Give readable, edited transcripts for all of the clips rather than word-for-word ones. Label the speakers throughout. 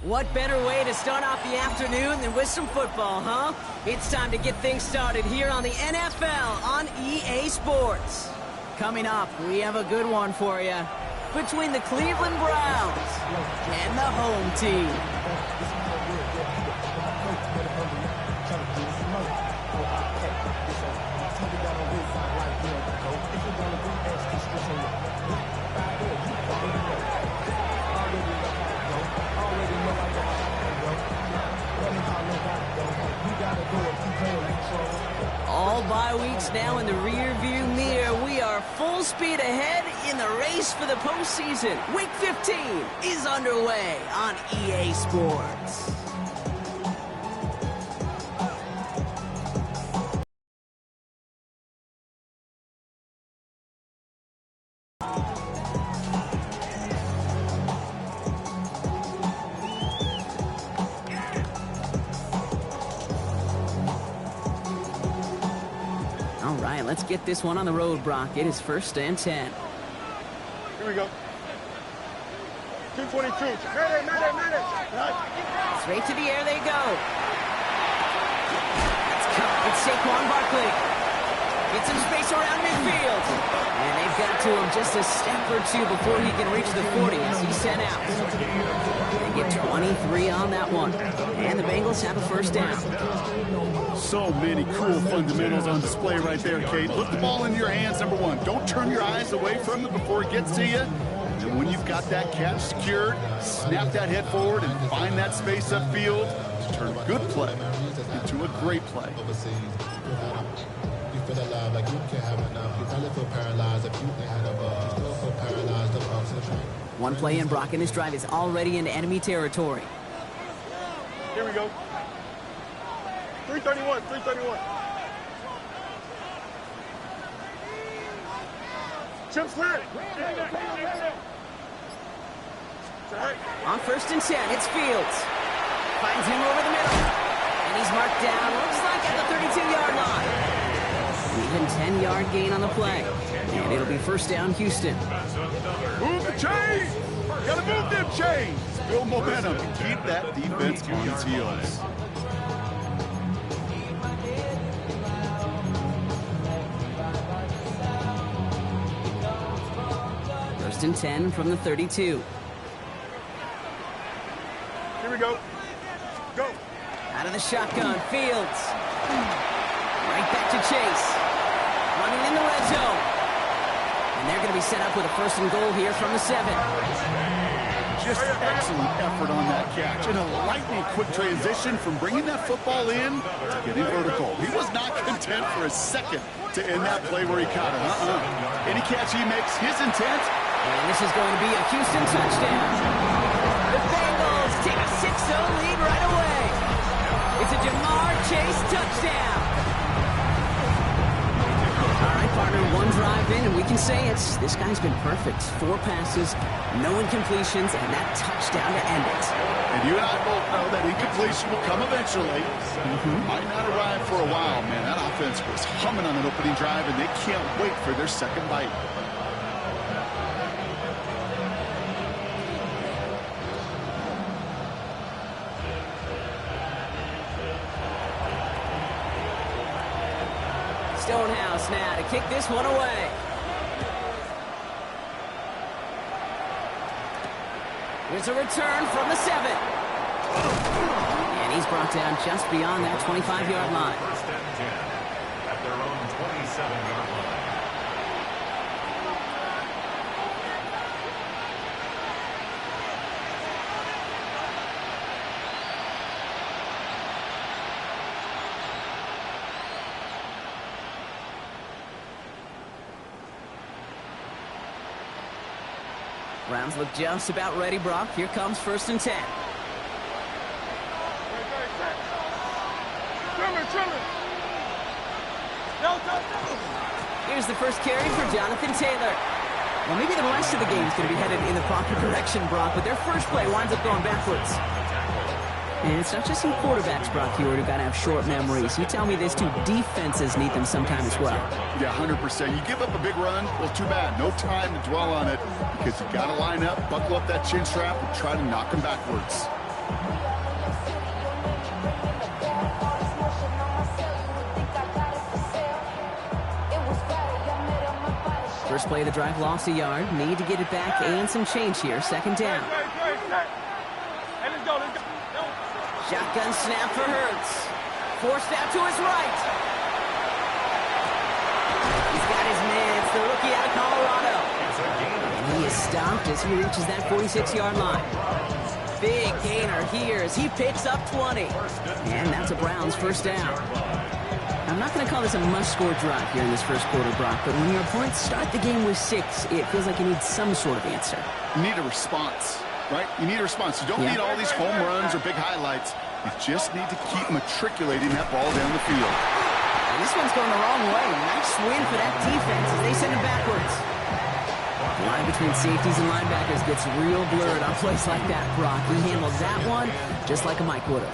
Speaker 1: What better way to start off the afternoon than with some football, huh? It's time to get things started here on the NFL on EA Sports. Coming up, we have a good one for you. Between the Cleveland Browns and the home team. All bye weeks now in the rear-view mirror. We are full speed ahead in the race for the postseason. Week 15 is underway on EA Sports. All right, let's get this one on the road, Brock. It is 1st and 10.
Speaker 2: Here we go. 222.
Speaker 1: Straight to the air they go. Let's go. It's Saquon Barkley. Get some space around midfield. And they've got to him just a step or two before he can reach the 40 as he's sent out. They get 23 on that one. And the Bengals have a 1st down.
Speaker 3: So many cool fundamentals on display right there, Kate. Put the ball in your hands, number one. Don't turn your eyes away from it before it gets to you. And when you've got that catch secured, snap that head forward and find that space upfield to turn a good play into a great play.
Speaker 1: One play in, Brock, and this drive is already into enemy territory.
Speaker 2: Here we go. 331. Chip slant.
Speaker 1: On 1st and 10, it's Fields. Finds him over the middle. And he's marked down, looks like at the 32-yard line. Even 10-yard gain on the play. And it'll be 1st down, Houston.
Speaker 3: Move the chains! Gotta move them chains! Build momentum and keep that defense on its heels.
Speaker 1: First and 10 from the 32.
Speaker 2: Here we go. Go.
Speaker 1: Out of the shotgun, Fields. Right back to Chase. Running in the red zone. And they're going to be set up with a 1st and goal here from the 7.
Speaker 3: Just excellent effort on that catch. And a lightning quick transition from bringing that football in to getting vertical. He was not content for a second to end that play where he caught it. Any catch he makes, his intent.
Speaker 1: And this is going to be a Houston touchdown. The Bengals take a 6-0 lead right away. It's a Jamar Chase touchdown. All right, partner, one drive in, and we can say this guy's been perfect. 4 passes, no incompletions, and that touchdown to end it.
Speaker 3: And you and I both know that incompletion will come eventually. Might not arrive for a while, man. That offense was humming on an opening drive, and they can't wait for their second bite.
Speaker 1: Stonehouse now to kick this one away. Here's a return from the 7. And he's brought down just beyond that 25-yard line.
Speaker 4: 1st and 10 at their own 27-yard line.
Speaker 1: Browns look just about ready, Brock. Here comes 1st and 10. Here's the first carry for Jonathan Taylor. Well, maybe the rest of the game is going to be headed in the proper direction, Brock, but their first play winds up going backwards. And it's not just some quarterbacks, Brock Hewitt, who got to have short memories. You tell me this too, defenses need them sometime as well.
Speaker 3: Yeah, 100%. You give up a big run, well, too bad. No time to dwell on it because you got to line up, buckle up that chin strap, and try to knock them backwards.
Speaker 1: First play of the drive lost a yard. Need to get it back and some change here. Second down.
Speaker 2: Hey, let's go.
Speaker 1: Shotgun snap for Hurts. Forced out to his right. He's got his man. It's the rookie out of Colorado. And he is stopped as he reaches that 46-yard line. Big gainer here as he picks up 20. And that's a Browns first down. I'm not going to call this a must-score drive here in this first quarter, Brock, but when your opponents start the game with 6, it feels like you need some sort of answer.
Speaker 3: You need a response, right? You need a response. You don't need all these home runs or big highlights. You just need to keep matriculating that ball down the field.
Speaker 1: And this one's going the wrong way. Nice win for that defense as they send it backwards. The line between safeties and linebackers gets real blurred on plays like that, Brock. He handled that one just like a Mike would have.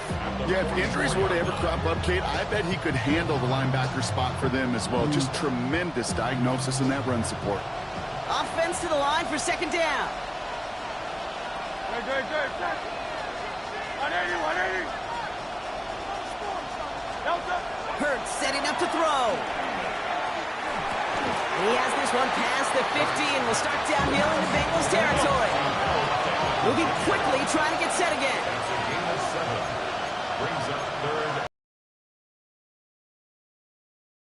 Speaker 3: Yeah, if injuries were to ever crop up, Kate, I bet he could handle the linebacker spot for them as well. Just tremendous diagnosis in that run support.
Speaker 1: Offense to the line for second down.
Speaker 2: Good. 180.
Speaker 1: Hurts setting up to throw. He has this one past the 50 and will start downhill in the Bengals territory. Moving quickly, trying to get set again.
Speaker 4: Brings up third.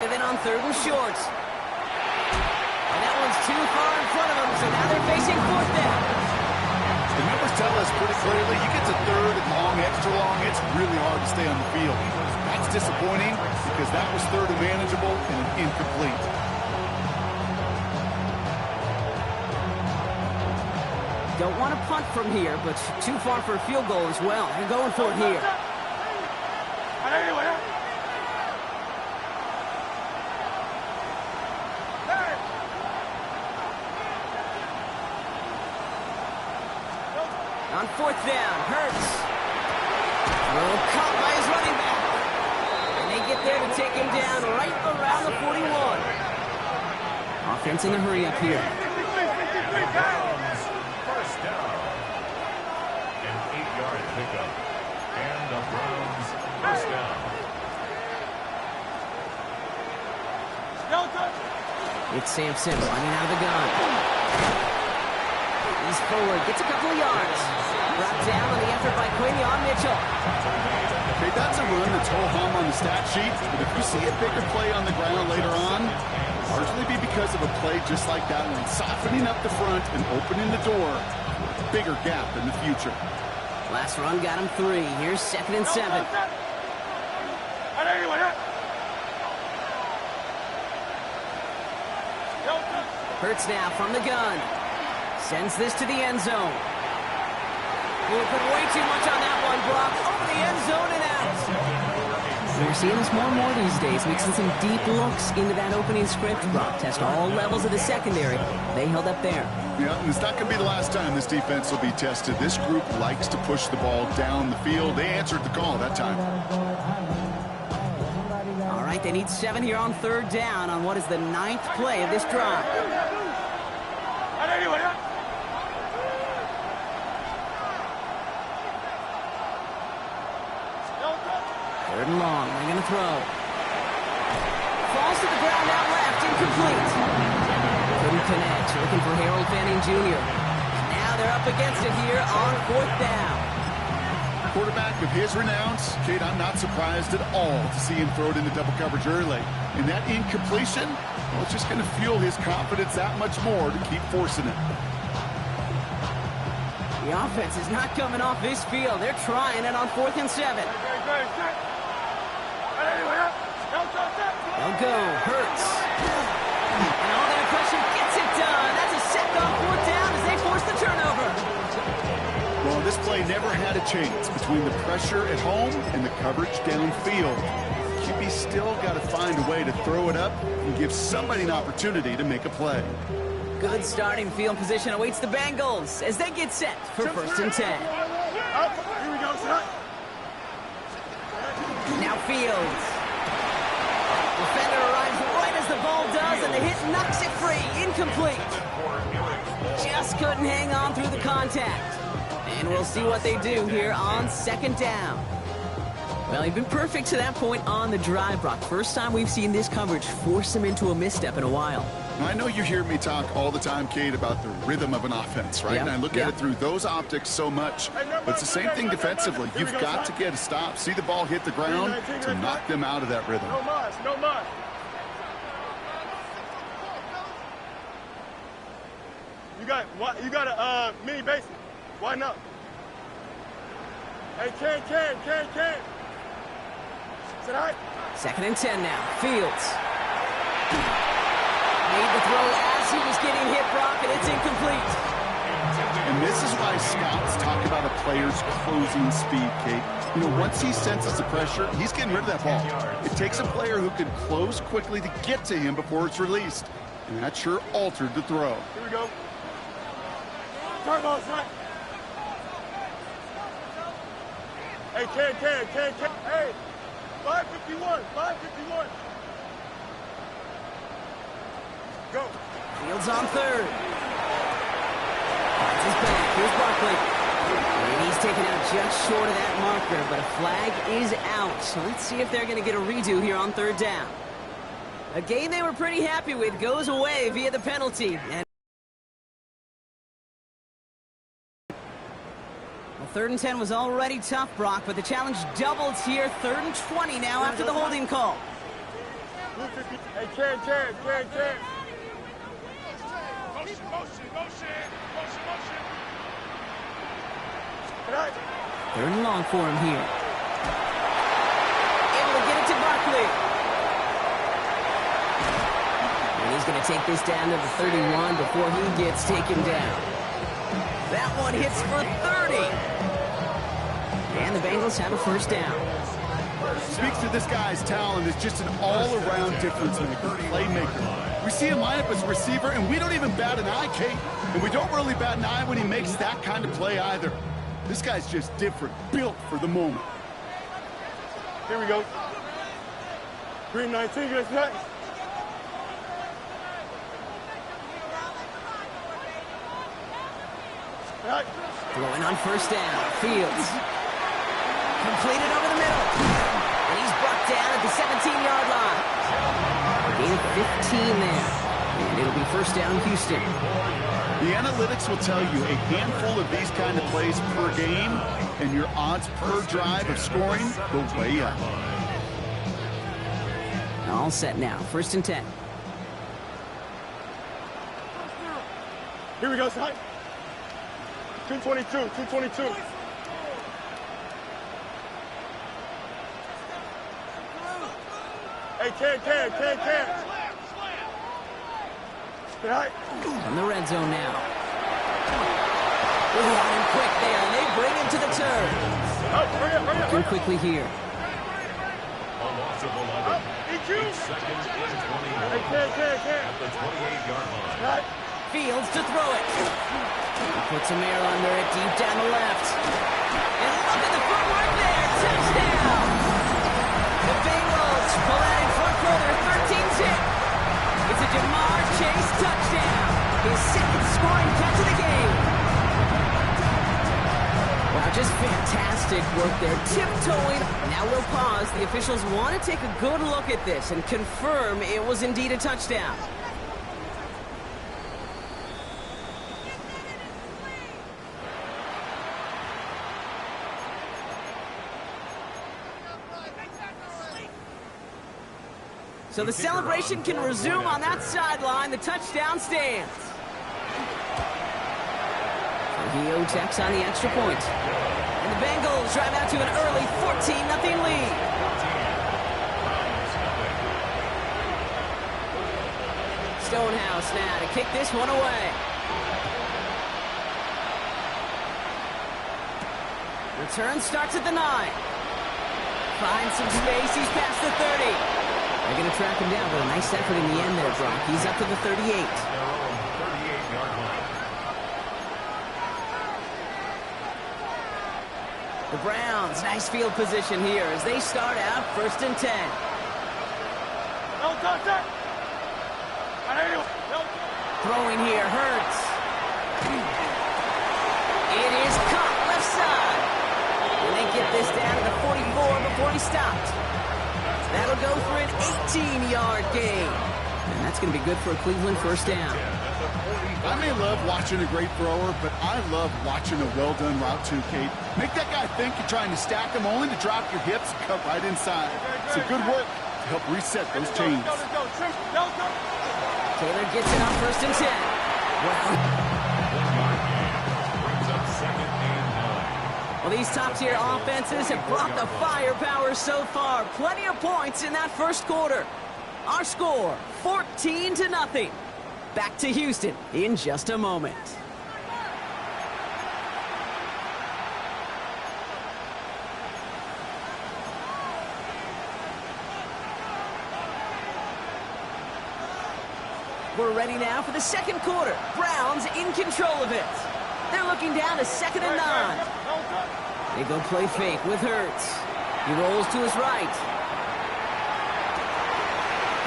Speaker 1: And then on third and short. And that one's too far in front of them, so now they're facing fourth down.
Speaker 3: The numbers tell us pretty clearly, you get to third and long, extra long, it's really hard to stay on the field. That's disappointing because that was third and manageable and incomplete.
Speaker 1: Don't want to punt from here, but too far for a field goal as well. They're going for it here. On fourth down, Hurts. Well, caught by his running back. And they get there to take him down right around the 41. Offense in the hurry up here.
Speaker 4: First down. An 8-yard pickup. And the Browns first down.
Speaker 1: It's Sam Sims running out of the gun. He's forward, gets a couple of yards. Brought down on the effort by Quinion Mitchell.
Speaker 3: Okay, that's a run that's ho-hum on the stat sheet, but if you see a bigger play on the ground later on, largely be because of a play just like that one, softening up the front and opening the door for a bigger gap in the future.
Speaker 1: Last run got him 3. Here's second and 7. Hurts now from the gun. Sends this to the end zone. We'll put way too much on that one, Brock. Over the end zone and out. We're seeing this more and more these days, mixing some deep looks into that opening script. Brock test all levels of the secondary. They held up there.
Speaker 3: Yeah, and it's not going to be the last time this defense will be tested. This group likes to push the ball down the field. They answered the call that time.
Speaker 1: All right, they need 7 here on third down on what is the 9th play of this drive. Third and long, they're going to throw. Falls to the ground out left, incomplete. Couldn't connect, looking for Harold Fanning Jr. Now they're up against it here on fourth down.
Speaker 3: Quarterback of his renowns, Kate, I'm not surprised at all to see him throw it into double coverage early. And that incompletion, well, it's just going to fuel his confidence that much more to keep forcing it.
Speaker 1: The offense is not coming off this field. They're trying it on 4th and 7. They'll go. Hurts. And all that pressure gets it done. That's a sack on 4th down as they force the turnover.
Speaker 3: Well, this play never had a chance between the pressure at home and the coverage downfield. QB still got to find a way to throw it up and give somebody an opportunity to make a play.
Speaker 1: Good starting field position awaits the Bengals as they get set for 1st and 10.
Speaker 2: Here we go, son.
Speaker 1: Now Fields. Defender arrives right as the ball does, and the hit knocks it free. Incomplete. Just couldn't hang on through the contact. And we'll see what they do here on second down. Well, he's been perfect to that point on the drive, Brock. First time we've seen this coverage force him into a misstep in a while.
Speaker 3: I know you hear me talk all the time, Kate, about the rhythm of an offense, right?
Speaker 1: Yeah,
Speaker 3: And I look at it through those optics so much. But it's the same thing defensively. You've got to get a stop, see the ball hit the ground to knock them out of that rhythm.
Speaker 2: No mas, no mas. You got a mini base. Why not? Hey, Ken. Sit high.
Speaker 1: 2nd and 10 now. Fields. Made the throw as he was getting hit, Brock, and it's incomplete.
Speaker 3: And this is why scouts talk about a player's closing speed, Kate. You know, once he senses the pressure, he's getting rid of that ball. It takes a player who can close quickly to get to him before it's released. And that sure altered the throw.
Speaker 2: Here we go. Turn ball, son. Hey, Ken. Hey, 551. Go.
Speaker 1: Fields on 3rd. That's his back. Here's Barkley. And he's taken out just short of that marker, but a flag is out. So let's see if they're going to get a redo here on 3rd down. A game they were pretty happy with goes away via the penalty. And 3rd and 10 was already tough, Brock, but the challenge doubles here. 3rd and 20 now after the holding call.
Speaker 2: Hey, Ken. Motion.
Speaker 1: 3rd and long for him here. Able to get it to Barkley. And he's going to take this down to the 31 before he gets taken down. That one hits for 30. And the Bengals have a 1st down.
Speaker 3: Speaks to this guy's talent as just an all-around difference maker, playmaker. We see him line up as a receiver, and we don't even bat an eye, Kate. And we don't really bat an eye when he makes that kind of play either. This guy's just different, built for the moment.
Speaker 2: Here we go. Green 19, good night.
Speaker 1: Throwing on 1st down. Fields. Completed over the middle. And he's brought down at the 17-yard line. Gain of 15 there. And it'll be 1st down, Houston.
Speaker 3: The analytics will tell you a handful of these kind of plays per game, and your odds per drive of scoring go way up.
Speaker 1: All set now. 1st and 10.
Speaker 2: Here we go, son. 222. Hey, Ken.
Speaker 1: From the red zone now. Got him quick there, and they bring him to the turn.
Speaker 2: Hurry up.
Speaker 1: Looking quickly here.
Speaker 4: A loss of 11. It's 2nd and 21
Speaker 2: Hey, Ken.
Speaker 4: at the 28-yard line.
Speaker 1: Fields to throw it. He puts a mirror under it deep down the left. And look at the footwork there. Touchdown. The Bengals pull out in front for their 13th hit. It's a Jamar Chase touchdown. His 2nd scoring catch of the game. Wow, just fantastic work there. Tiptoeing. Now we'll pause. The officials want to take a good look at this and confirm it was indeed a touchdown. So the celebration can resume on that sideline. The touchdown stands. He checks on the extra point. And the Bengals drive out to an early 14-0 lead. Stonehouse now to kick this one away. Return starts at the 9. Finds some space. He's past the 30. They're going to track him down, but a nice effort in the end there, Brock. He's up to the 38.
Speaker 4: Their own 38-yard line.
Speaker 1: The Browns, nice field position here as they start out 1st and 10.
Speaker 2: No, touch.
Speaker 1: Throwing here hurts. It is caught. stopped. That'll go for an 18-yard gain. And that's going to be good for a Cleveland first down.
Speaker 3: I may love watching a great thrower, but I love watching a well-done route too, Kate. Make that guy think you're trying to stack him, only to drop your hips and cut right inside. It's a good work to help reset those chains.
Speaker 1: Taylor gets it on 1st and 10. Well, these top-tier offenses have brought the firepower so far. Plenty of points in that first quarter. Our score, 14-0. Back to Houston in just a moment. We're ready now for the second quarter. Browns in control of it. They're looking down to 2nd and 9. They go play fake with Hurts. He rolls to his right.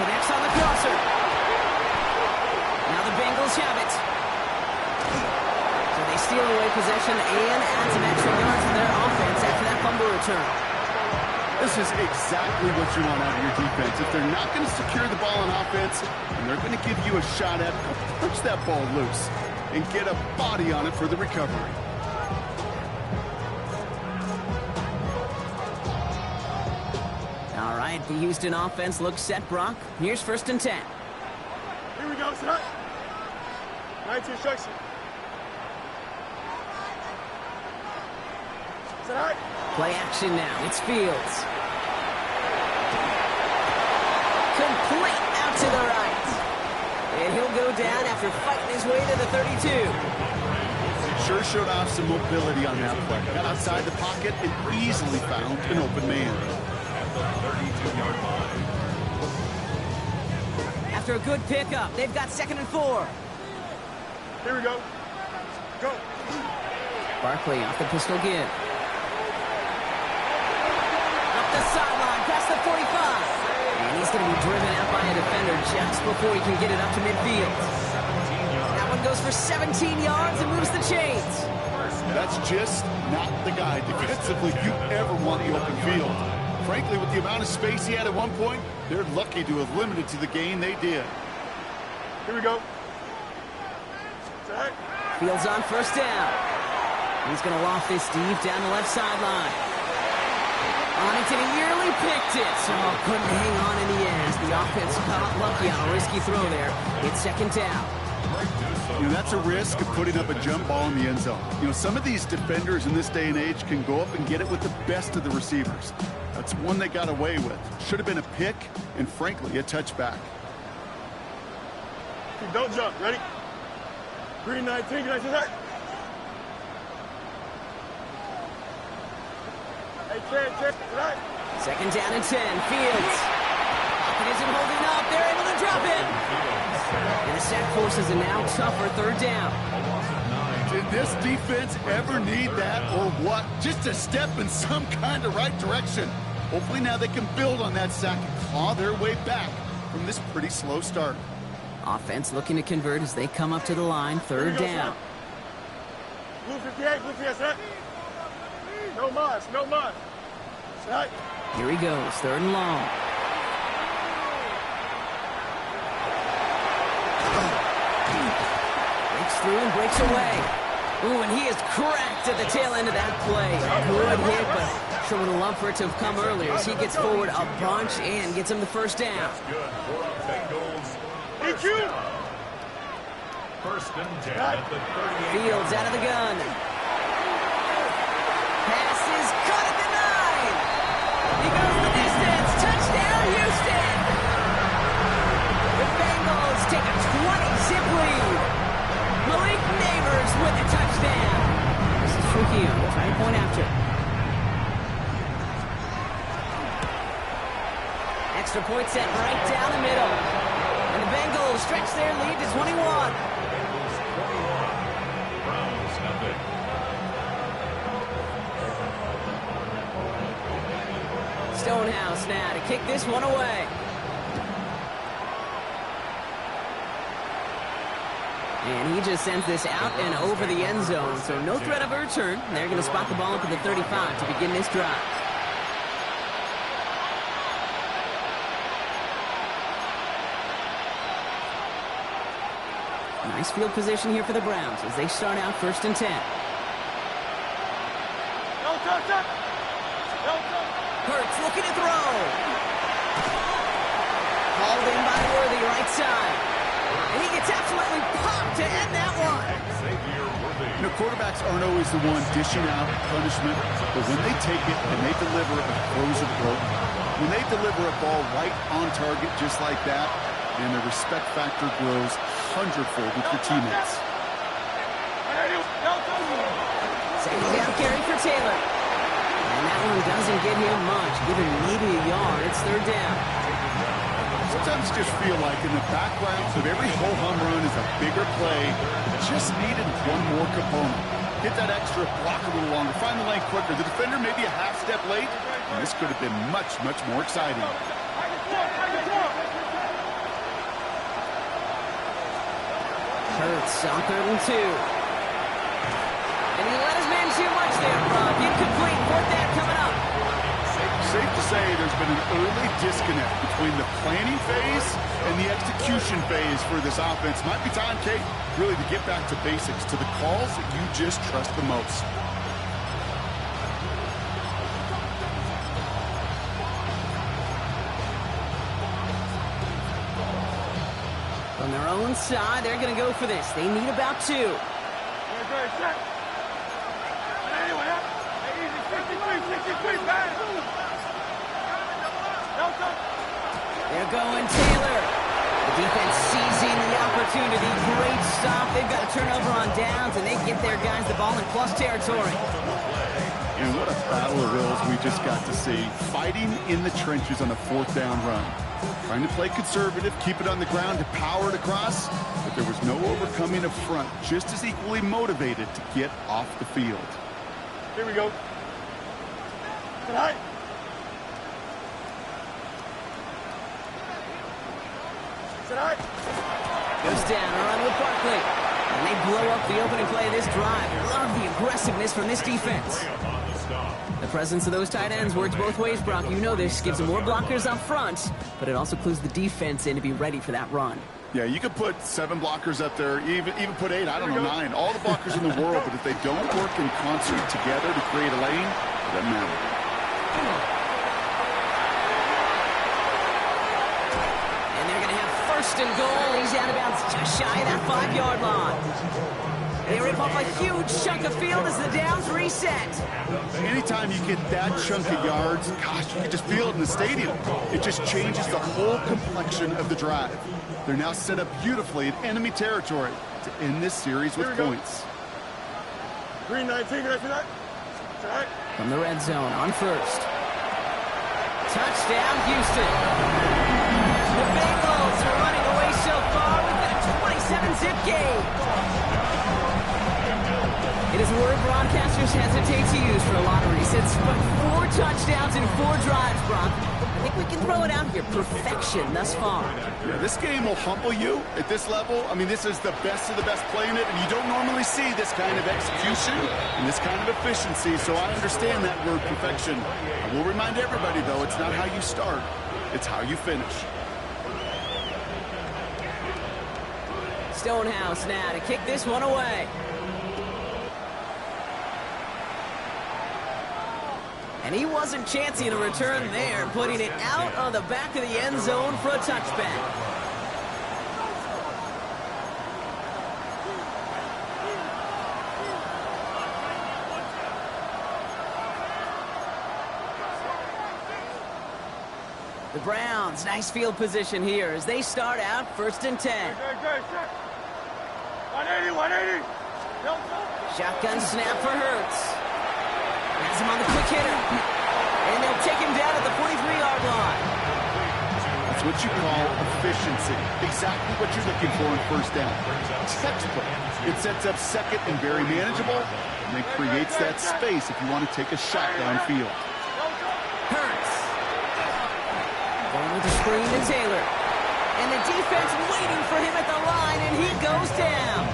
Speaker 1: Connects on the crosser. Now the Bengals have it. So they steal away possession and add some extra yards to their offense after that fumble return.
Speaker 3: This is exactly what you want out of your defense. If they're not going to secure the ball on offense, and they're going to give you a shot at, punch that ball loose and get a body on it for the recovery.
Speaker 1: All right, the Houston offense looks set, Brock. Here's 1st and 10.
Speaker 2: Here we go, set. 19 instruction. Set.
Speaker 1: Play action now. It's Fields. Complete out to the right. And he'll go down after fighting his way to the 32.
Speaker 3: Sure showed off some mobility on that play. Got outside the pocket and easily found an open man.
Speaker 4: At the 32-yard line.
Speaker 1: After a good pickup, they've got 2nd and 4.
Speaker 2: Here we go. Go.
Speaker 1: Barkley off the pistol give. Up the sideline, past the 45. And he's going to be driven out by a defender just before he can get it up to midfield. That one goes for 17 yards and moves the chains.
Speaker 3: That's just not the guy defensively you ever want the open field. Frankly, with the amount of space he had at one point, they're lucky to have limited to the gain they did.
Speaker 2: Here we go. Set.
Speaker 1: Fields on 1st down. He's going to loft this deep down the left sideline. On it, and he nearly picked it. So couldn't hang on in the end. The offense got lucky on a risky throw there. It's 2nd down.
Speaker 3: You know, that's a risk of putting up a jump ball in the end zone. You know, some of these defenders in this day and age can go up and get it with the best of the receivers. That's one they got away with. Should have been a pick and, frankly, a touchback.
Speaker 2: Don't jump. Ready? Green 19. Can I see that? Hey, check. Right.
Speaker 1: 2nd down and 10. Fields. Pocket isn't holding up. They're able to drop it. And the sack forces a now tougher 3rd down.
Speaker 3: Did this defense ever need that or what? Just a step in some kind of right direction. Hopefully now they can build on that sack and claw their way back from this pretty slow start.
Speaker 1: Offense looking to convert as they come up to the line. 3rd down.
Speaker 2: Blue 58, set. No mas. Set.
Speaker 1: Here he goes. 3rd and long. Breaks through and breaks away. Ooh, and he is cracked at the tail end of that play. Good hit, but sure would have loved for it to have come earlier as he gets forward a bunch and gets him the 1st down.
Speaker 4: Good for Bengals.
Speaker 2: EQ.
Speaker 4: 1st and 10 at the 38.
Speaker 1: Fields out of the gun. Pass is caught at the 9. He goes the distance. Touchdown, Houston. The Bengals take a 20-zip lead. Malik Neighbors with the touchdown. This is Trujillo trying to point after. Extra point set right down the middle. And the Bengals stretch their lead to 21.
Speaker 4: Bengals 21. Browns nothing.
Speaker 1: Stonehouse now to kick this one away. And he just sends this out and over the end zone. So no threat of a return. They're going to spot the ball up at the 35 to begin this drive. Nice field position here for the Browns as they start out 1st and 10. Hurts looking to throw. Hauled in by Worthy, right side. And he gets absolutely popped to end that one.
Speaker 3: You know, quarterbacks aren't always the one dishing out punishment, but when they take it and they deliver it, throws a broke. When they deliver a ball right on target just like that, and the respect factor grows hundredfold with your teammates.
Speaker 1: Second down carry for Taylor. And that one doesn't get him much, giving maybe a yard. It's 3rd down.
Speaker 3: Sometimes just feel like in the background of every ho-hum run is a bigger play. Just needed one more component. Hit that extra block a little longer, find the lane quicker. The defender maybe a half step late, and this could have been much, much more exciting.
Speaker 1: Hurts on 3rd and 2. And he let his man too much there, Brock. Incomplete. 4th down coming up.
Speaker 3: Safe to say there's been an early disconnect between the planning phase and the execution phase for this offense. Might be time, Kate, really to get back to basics, to the calls that you just trust the most.
Speaker 1: On their own side, they're going to go for this. They need about 2. They're going Taylor. The defense seizing the opportunity. Great stop. They've got a turnover on downs, and they get their guys the ball in plus territory.
Speaker 3: And what a battle of wills we just got to see. Fighting in the trenches on a 4th down run. Trying to play conservative, keep it on the ground to power it across, but there was no overcoming up front. Just as equally motivated to get off the field.
Speaker 2: Here we go. Tonight.
Speaker 1: Goes down, a run with Barkley. And they blow up the opening play of this drive. Love the aggressiveness from this defense. The presence of those tight ends works both ways, Brock. You know this. Gives them more blockers up front, but it also clues the defense in to be ready for that run.
Speaker 3: Yeah, you could put 7 blockers up there, even put 8, I don't know, 9. All the blockers in the world, but if they don't work in concert together to create a lane, it doesn't matter.
Speaker 1: And they're going to have 1st and goal. He's out of bounds just shy of that 5-yard line. They rip off a huge chunk of field as the downs reset.
Speaker 3: Anytime you get that chunk of yards, gosh, you can just feel it in the stadium. It just changes the whole complexion of the drive. They're now set up beautifully in enemy territory to end this series with points.
Speaker 2: Green 19, tonight.
Speaker 1: From the red zone on 1st. Touchdown, Houston. The Bengals are running away so far with a 27-zip game. It is a word broadcasters hesitate to use for a lot of reasons, but 4 touchdowns in 4 drives, Brock. I think we can throw it out here. Perfection thus far.
Speaker 3: Yeah, this game will humble you at this level. I mean, this is the best of the best playing it, and you don't normally see this kind of execution and this kind of efficiency, so I understand that word perfection. I will remind everybody, though, it's not how you start, it's how you finish.
Speaker 1: Stonehouse now to kick this one away. And he wasn't chancing a return there, putting it out on the back of the end zone for a touchback. The Browns, nice field position here as they start out 1st and 10.
Speaker 2: 180.
Speaker 1: Shotgun snap for Hurts. Has him on the quick hitter. And they'll take him down at the 43-yard line.
Speaker 3: That's what you call efficiency. Exactly what you're looking for in 1st down. Textbook. It sets up 2nd and very manageable, and it creates that space if you want to take a shot downfield.
Speaker 1: Hurts. Going with the screen to Taylor. And the defense waiting for him at the line, and he goes down.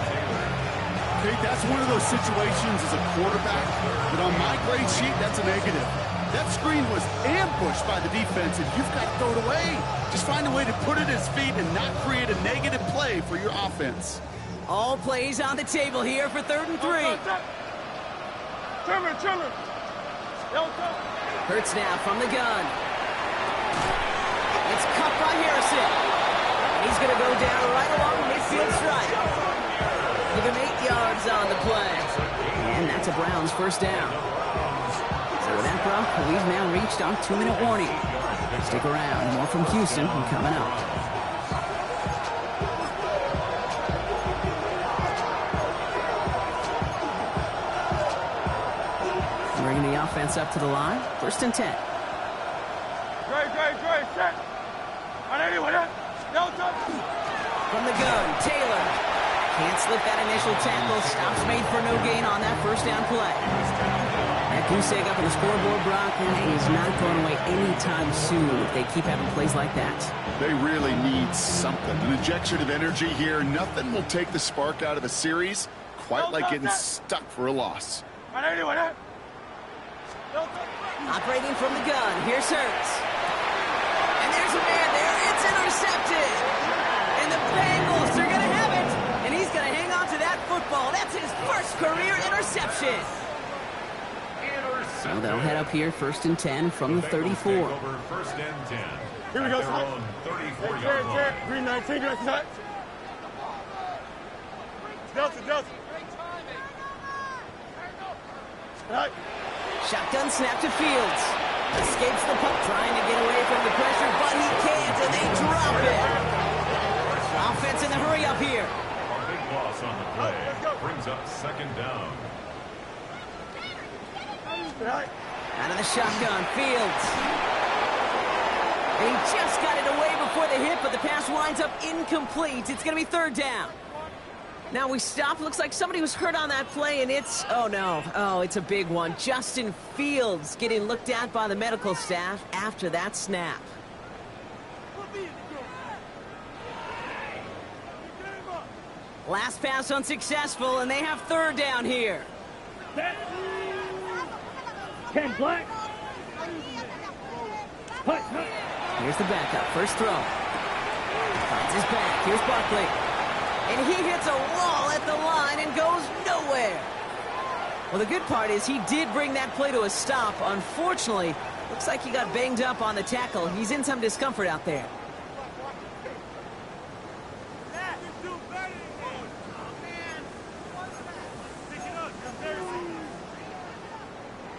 Speaker 3: Okay, that's one of those situations as a quarterback that on my grade sheet, that's a negative. That screen was ambushed by the defense, and you've got to throw it away. Just find a way to put it at his feet and not create a negative play for your offense.
Speaker 1: All plays on the table here for 3rd and 3.
Speaker 2: Trimmer.
Speaker 1: Hurts now from the gun. It's cut by Harrison. He's going to go down right along the midfield stripe. Give him 8 yards on the play. And that's a Browns first down. So with that, Brock, we've now reached our 2-minute warning. Stick around. More from Houston coming up. Bringing the offense up to the line. 1st and 10.
Speaker 2: Great, set.
Speaker 1: From the gun, Taylor. Can't slip that initial tackle. Stops made for no gain on that first down play. That goose egg up on the scoreboard, Brock, is not going away anytime soon if they keep having plays like that.
Speaker 3: They really need something. An injection of energy here. Nothing will take the spark out of a series quite like getting stuck for a loss.
Speaker 1: Operating from the gun. Here's Hurts. And there's a man there. It's intercepted. And the Bengals are going to have it. And he's going to hang on to that football. That's his first career interception. So they'll head up here 1st and 10 from the 34.
Speaker 2: Here we go, son. 34-yard line. Green 19, good touch. Delta. Right.
Speaker 1: Shotgun snap to Fields. Escapes the puck, trying to get away from the pressure, but he can't, and they drop it. Offense in the hurry up here.
Speaker 4: A big loss on the play. Brings up 2nd down.
Speaker 2: Right.
Speaker 1: Out of the shotgun, Fields. And he just got it away before the hit, but the pass winds up incomplete. It's going to be 3rd down. Now we stop. Looks like somebody was hurt on that play, and it's... Oh, no. Oh, it's a big one. Justin Fields getting looked at by the medical staff after that snap. Last pass unsuccessful, and they have 3rd down here.
Speaker 2: Ken Black.
Speaker 1: Here's the backup. First throw. Finds his back. Here's Barkley. And he hits a wall at the line and goes nowhere. Well, the good part is he did bring that play to a stop. Unfortunately, looks like he got banged up on the tackle. He's in some discomfort out there.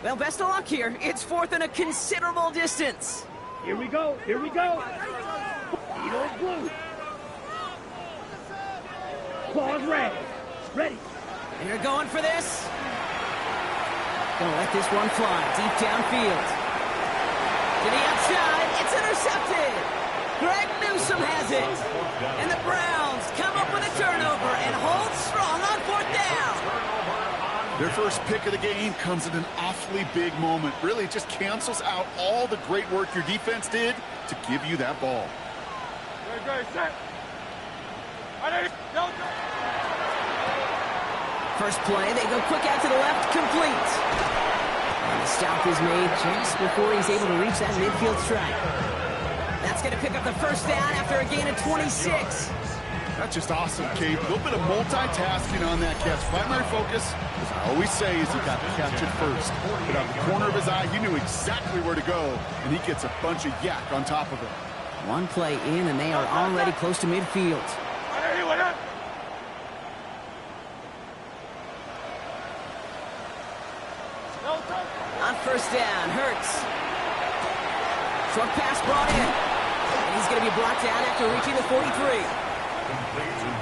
Speaker 1: Well, best of luck here. It's 4th and a considerable distance.
Speaker 2: Here we go. Eagles blue. Claws red. Ready.
Speaker 1: And you're going for this. Gonna let this one fly deep downfield. To the outside. It's intercepted. Greg Newsome has it. And the Browns come up with a turnover and hold strong on 4th down.
Speaker 3: Their first pick of the game comes at an awfully big moment. Really just cancels out all the great work your defense did to give you that ball.
Speaker 2: Great, set.
Speaker 1: First play, they go quick out to the left, complete. And the stop is made just before he's able to reach that midfield stripe. That's going to pick up the first down after a gain of 26.
Speaker 3: That's just awesome, Kate. A little bit of multitasking on that catch. Primary focus, as I always say, is he got to catch it first. But out the corner of his eye, he knew exactly where to go, and he gets a bunch of yak on top of it.
Speaker 1: One play in, and they are already close to midfield. On first down, Hurts. Short pass brought in. And he's going to be brought down after reaching the 43.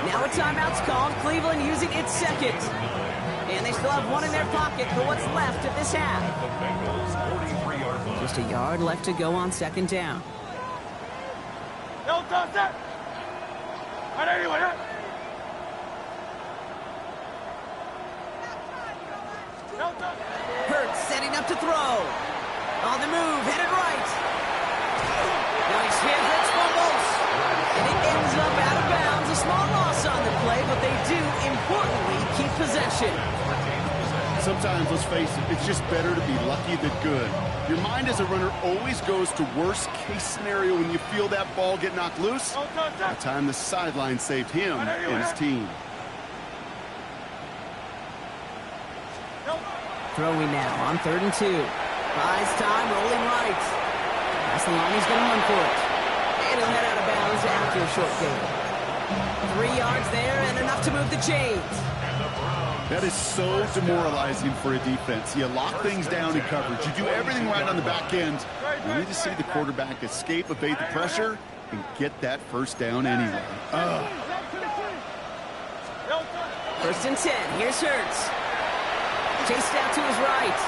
Speaker 1: Now a timeout's called. Cleveland using its 2nd. And they still have one in their pocket for what's left of this half. Just a yard left to go on 2nd down. Hurts setting up to throw. On the move, headed right. Now he spins, fumbles. And it ends up out of bounds. A small loss on the play, but they do, importantly, keep possession.
Speaker 3: Sometimes, let's face it, it's just better to be lucky than good. Your mind as a runner always goes to worst case scenario when you feel that ball get knocked loose. That time the sideline saved him and his team.
Speaker 1: Throwing now on 3rd and 2. Buys time, rolling right. That's the line, he's going to run for it. And he'll head out of bounds after a short gain. 3 yards there and enough to move the chains.
Speaker 3: That is so demoralizing for a defense. You lock things down in coverage. You do everything right on the back end. You need to see the quarterback escape, evade the pressure, and get that first down anyway.
Speaker 1: 1st and 10. Here's Hurts. Chased out to his right.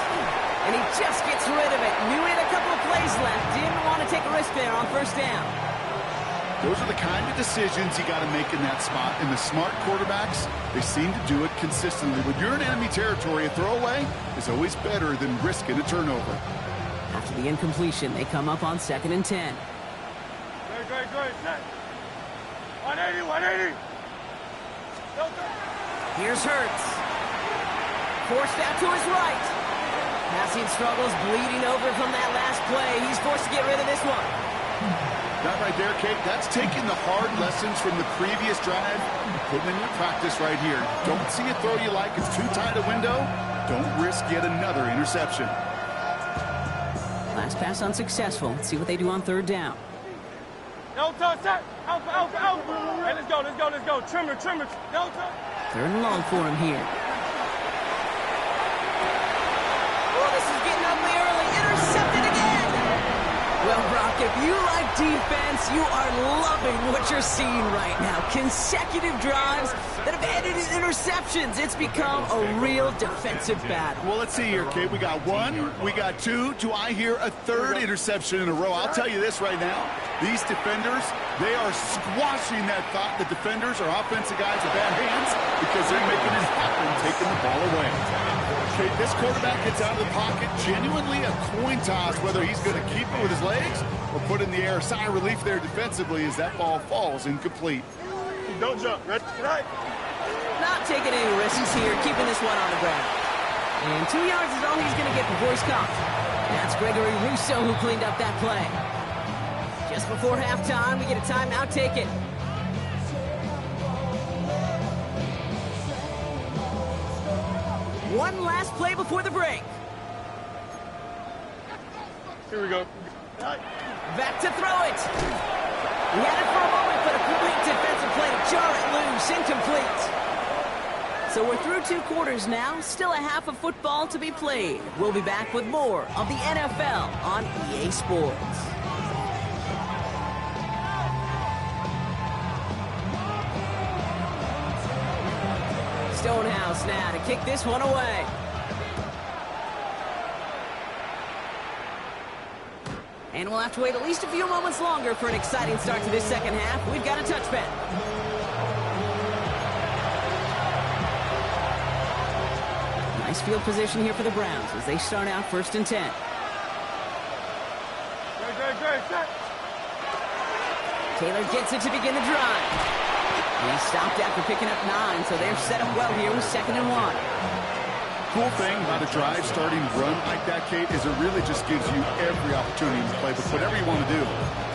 Speaker 1: And he just gets rid of it. Knew he had a couple of plays left. Didn't want to take a risk there on 1st down.
Speaker 3: Those are the kind of decisions you got to make in that spot. And the smart quarterbacks, they seem to do it consistently. When you're in enemy territory, a throwaway is always better than risking a turnover.
Speaker 1: After the incompletion, they come up on 2nd and 10.
Speaker 5: Great. 180.
Speaker 1: Here's Hurts. Forced out to his right. Passing struggles, bleeding over from that last play. He's forced to get rid of this one.
Speaker 3: That right there, Kate, that's taking the hard lessons from the previous drive, putting them in practice right here. Don't see a throw you like, it's too tight a window. Don't risk yet another interception.
Speaker 1: Last pass unsuccessful. Let's see what they do on 3rd down.
Speaker 5: No touch, out. Hey, let's go. Trimmer. No touch.
Speaker 1: 3rd and long for him here. Oh, this is getting ugly early. Intercepted again. Well, Brock, if you like defense, you are loving what you're seeing right now. Consecutive drives that have ended in interceptions. It's become a real defensive battle.
Speaker 3: Well, let's see here, Kate. We got 1, we got 2. Do I hear a 3rd interception in a row? I'll tell you this right now. These defenders, they are squashing that thought that defenders or offensive guys have bad hands because they're making it happen, taking the ball away. Okay, this quarterback gets out of the pocket, genuinely a coin toss, whether he's going to keep it with his legs or put in the air. Sigh of relief there defensively as that ball falls incomplete.
Speaker 5: Don't jump. Right.
Speaker 1: Not taking any risks here, keeping this one on the ground. And 2 yards is all he's going to get before he's caught. That's Gregory Rousseau who cleaned up that play. Just before halftime, we get a timeout taken. One last play before the break.
Speaker 5: Here we go.
Speaker 1: Back to throw it. He had it for a moment, but a complete defensive play to jar it loose. Incomplete. So we're through 2 quarters now. Still a half of football to be played. We'll be back with more of the NFL on EA Sports. Stonehouse now to kick this one away. And we'll have to wait at least a few moments longer for an exciting start to this second half. We've got a touchback. Nice field position here for the Browns as they start out 1st and 10.
Speaker 5: Great.
Speaker 1: Taylor gets it to begin the drive. And he stopped after picking up 9, so they're set up well here with 2nd and 1.
Speaker 3: Cool thing about a drive starting run like that, Kate, is it really just gives you every opportunity to play with whatever you want to do.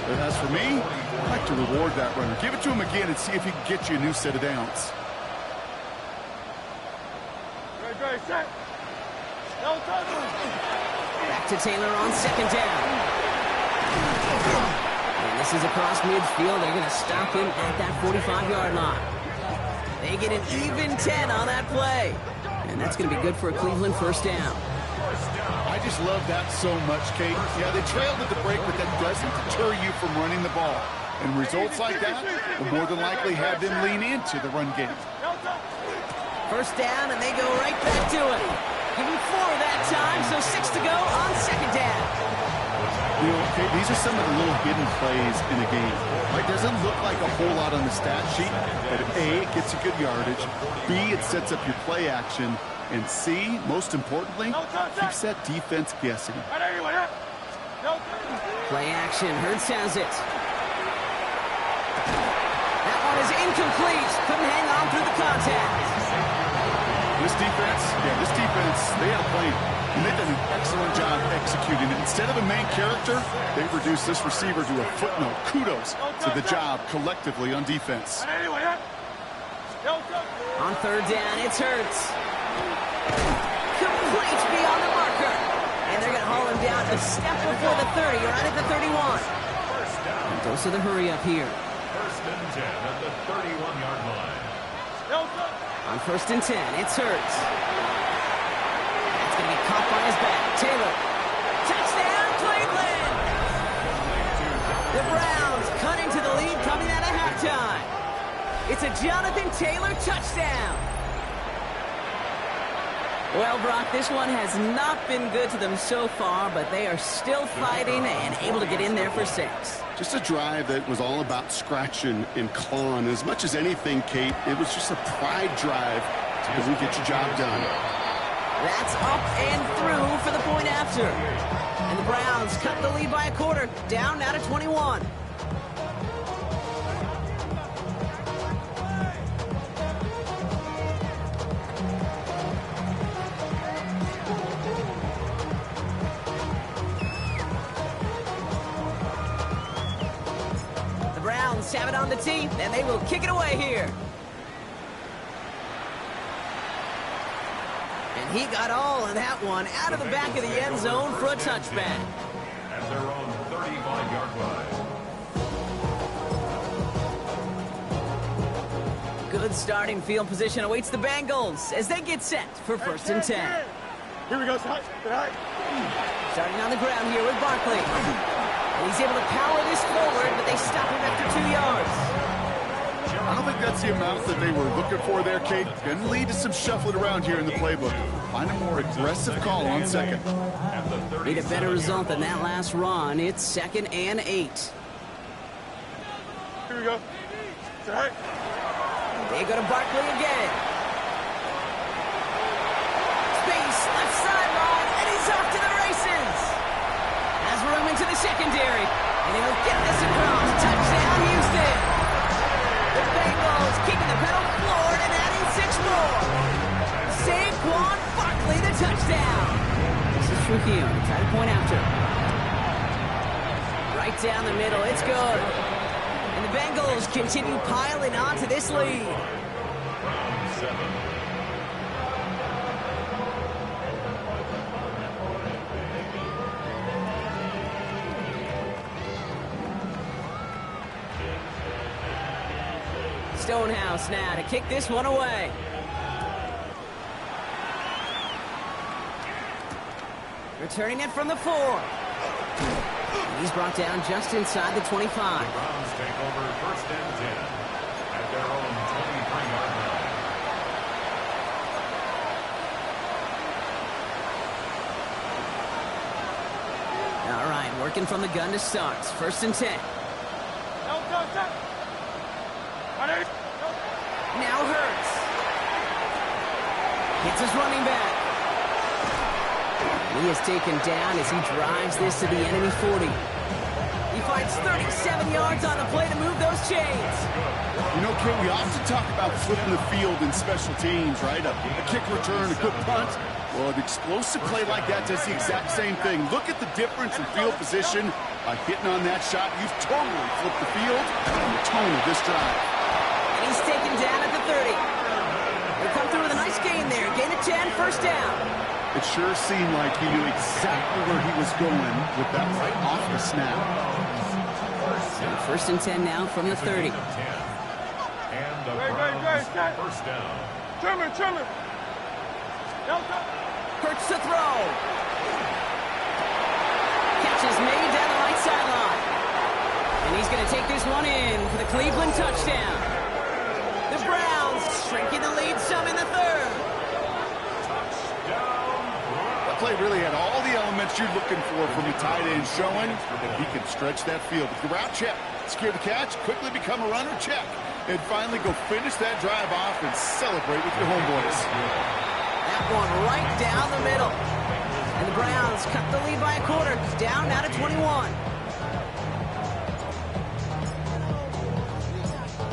Speaker 3: But as for me, I like to reward that runner. Give it to him again and see if he can get you a new set of downs.
Speaker 5: Great. Set. No touch.
Speaker 1: Back to Taylor on 2nd down. And this is across midfield. They're going to stop him at that 45-yard line. They get an even 10 on that play. And that's going to be good for a Cleveland 1st down.
Speaker 3: I just love that so much, Kate. Yeah, they trailed at the break, but that doesn't deter you from running the ball. And results like that will more than likely have them lean into the run game.
Speaker 1: 1st down, and they go right back to it. Give him 4 that time, so 6 to go on 2nd down.
Speaker 3: You know, Kate, these are some of the little hidden plays in a game. It doesn't look like a whole lot on the stat sheet, but A, it gets you good yardage, B, it sets up your play action, and C, most importantly, keeps that defense guessing.
Speaker 1: Play action, Hurts has it. That one is incomplete. Couldn't hang on through the contact.
Speaker 3: This defense, they had a plan. And they've done an excellent job executing it. Instead of a main character, they've reduced this receiver to a footnote. Kudos to the job collectively on defense.
Speaker 1: On 3rd down, it's Hurts. Complete beyond down a step before the 30, or right at the 31. And those are the hurry up here.
Speaker 4: First and 10 at the 31-yard line.
Speaker 1: On first and 10, it's Hurts. That's going to be caught by his back. Taylor. Touchdown, Cleveland! The Browns cut into the lead coming out of halftime. It's a Jonathan Taylor touchdown. Well, Brock, this one has not been good to them so far, but they are still fighting and able to get in there for 6.
Speaker 3: Just a drive that was all about scratching and clawing. As much as anything, Kate, it was just a pride drive to really get your job done.
Speaker 1: That's up and through for the point after. And the Browns cut the lead by a quarter, down now to 21. Have it on the tee, and they will kick it away here. And he got all of that one out of the back of the end zone for a touchback.
Speaker 4: At their own 35-yard line.
Speaker 1: Good starting field position awaits the Bengals as they get set for first and 10.
Speaker 5: Here we go, Starting
Speaker 1: on the ground here with Barkley. And he's able to power this forward, but they stop him after 2 yards.
Speaker 3: I don't think that's the amount that they were looking for there, Kate. Going to lead to some shuffling around here in the playbook. Find a more aggressive call on second.
Speaker 1: Need a better result than that last run. It's 2nd and 8.
Speaker 5: Here we go.
Speaker 1: They go to Barkley again. Space, left sideline, and he's off to the races. Has room into the secondary, and he'll get this across. Touchdown, Houston. The Bengals keeping the pedal floored and adding 6 more. Saquon Barkley, the touchdown. This is Trujillo, try to point after. Right down the middle, it's good. And the Bengals continue piling on to this lead.
Speaker 4: Round 7.
Speaker 1: Stonehouse now to kick this one away. Returning it from the 4. And he's brought down just inside the 25.
Speaker 4: The Browns take over first and 10 at their own 23-yard line.
Speaker 1: All right, working from the gun to start. First and 10. Now Hurts. Hits his running back. He is taken down as he drives this to the enemy 40. He finds 37 yards on the play to move those chains.
Speaker 3: You know, Kate, we often talk about flipping the field in special teams, right? A kick return, a good punt. Well, an explosive play like that does the exact same thing. Look at the difference in field position. By hitting on that shot, you've totally flipped the field and the tone of this drive.
Speaker 1: And he's taken down at the 30. They come through with a nice gain there. Gain of 10, first down.
Speaker 3: It sure seemed like he knew exactly where he was going with that right off the snap.
Speaker 1: So first and 10 now from the 30.
Speaker 4: And the Browns first down.
Speaker 5: Trimmer.
Speaker 1: Hurts to throw. Catch is made down the right sideline. And he's going to take this one in for the Cleveland touchdown. The Browns shrinking the lead some in the 3rd.
Speaker 3: That play really had all the elements you're looking for from a tight end, showing that he can stretch that field. With the route check, secure the catch, quickly become a runner, check. And finally go finish that drive off and celebrate with your homeboys.
Speaker 1: That one right down the middle. And the Browns cut the lead by a quarter, down now to 21.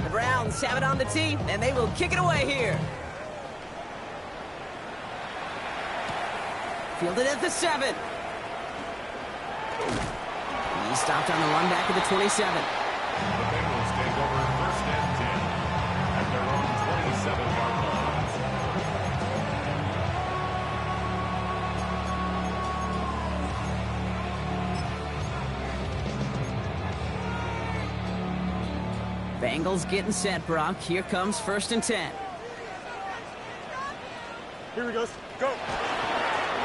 Speaker 1: The Browns have it on the tee, and they will kick it away here. Fielded at the 7. He stopped on the run back at the 27.
Speaker 4: The Bengals take over first and 10 at their own 27-yard line.
Speaker 1: Bengals getting set, Brock. Here comes 1st and 10.
Speaker 5: Here we go. Go.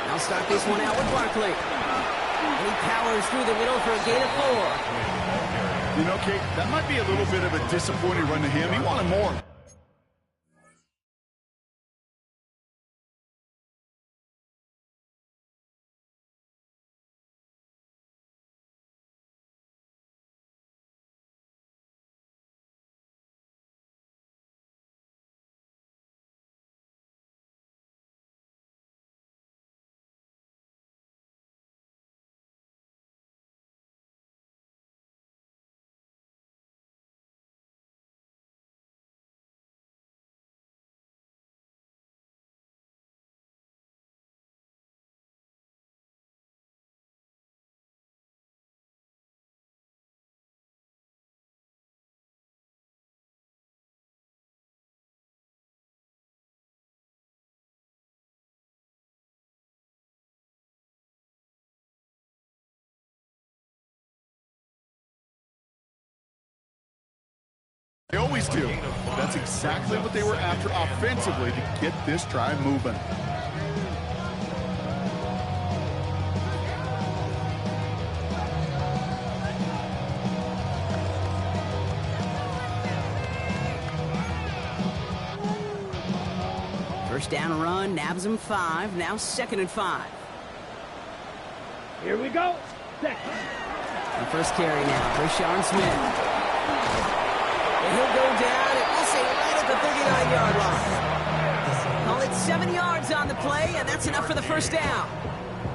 Speaker 1: I'll start this one out with Barkley. And he powers through the middle for a gain of 4.
Speaker 3: You know, Kate, that might be a little bit of a disappointing run to him. He wanted more. They always do. That's exactly what they were after offensively to get this drive moving.
Speaker 1: First down run, nabs him 5. Now 2nd and 5.
Speaker 5: Here we go. Second.
Speaker 1: The first carry now for Shawns. And he'll go down, and we'll say right at the 39-yard line. Call it 7 yards on the play, and that's enough for the first down.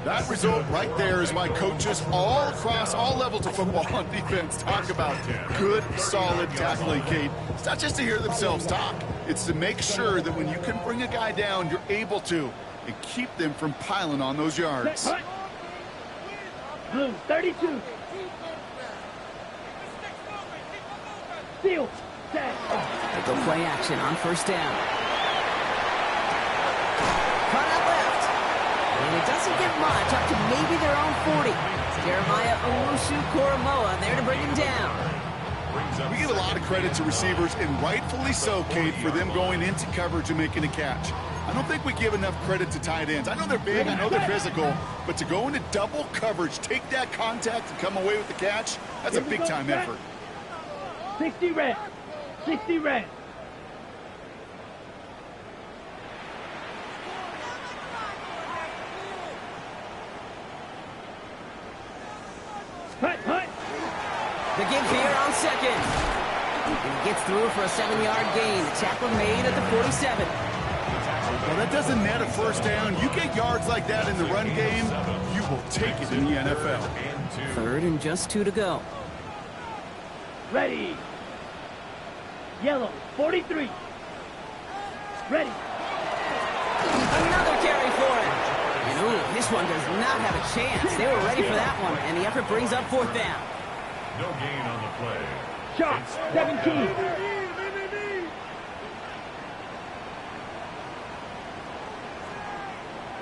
Speaker 3: That result right there is why coaches all across all levels of football on defense talk about good, solid tackling, Kate. It's not just to hear themselves talk. It's to make sure that when you can bring a guy down, you're able to, and keep them from piling on those yards.
Speaker 5: Blue, 32. Field.
Speaker 1: They go play action on first down. Cut out left. And it doesn't get much, up to maybe their own 40. Jeremiah Owusu-Koramoah there to bring him down.
Speaker 3: We give a lot of credit to receivers, and rightfully so, Kate, for them going into coverage and making a catch. I don't think we give enough credit to tight ends. I know they're big, I know they're physical, but to go into double coverage, take that contact, and come away with the catch, that's a big-time effort.
Speaker 5: 60 red. 60 red. Hut, hut.
Speaker 1: The give here on 2nd. And he gets through for a 7-yard gain. The tackle made at the 47.
Speaker 3: Well, that doesn't net a first down. You get yards like that in the run game, you will take it in the NFL.
Speaker 1: 3rd and just 2 to go.
Speaker 5: Ready. Yellow, 43. Ready.
Speaker 1: Another carry for it. And ooh, this one does not have a chance. They were ready for that one, and the effort brings up 4th down.
Speaker 4: No gain on the play.
Speaker 5: Shot, 17.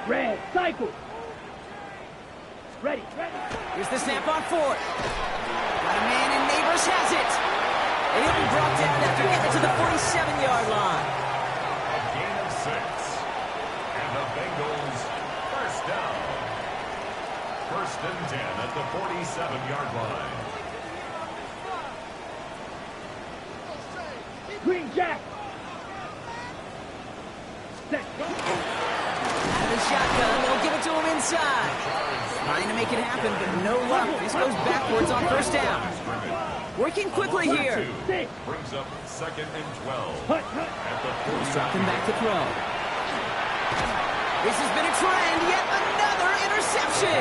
Speaker 5: Red, cycle. Ready, ready.
Speaker 1: Here's the snap on 4th. Got a man, and Neighbors has it. And he'll be brought down after getting to the 47-yard line.
Speaker 4: A gain of 6. And the Bengals first down. 1st and 10 at the 47-yard line.
Speaker 5: Green Jack. Set.
Speaker 1: Out of the shotgun, they'll give it to him inside. Trying to make it happen, but no luck. This goes backwards on first down. Working quickly here.
Speaker 4: Brings up 2nd and 12.
Speaker 5: Hut, hut.
Speaker 4: At the
Speaker 1: He's dropping back to throw. This has been a trend. Yet another interception.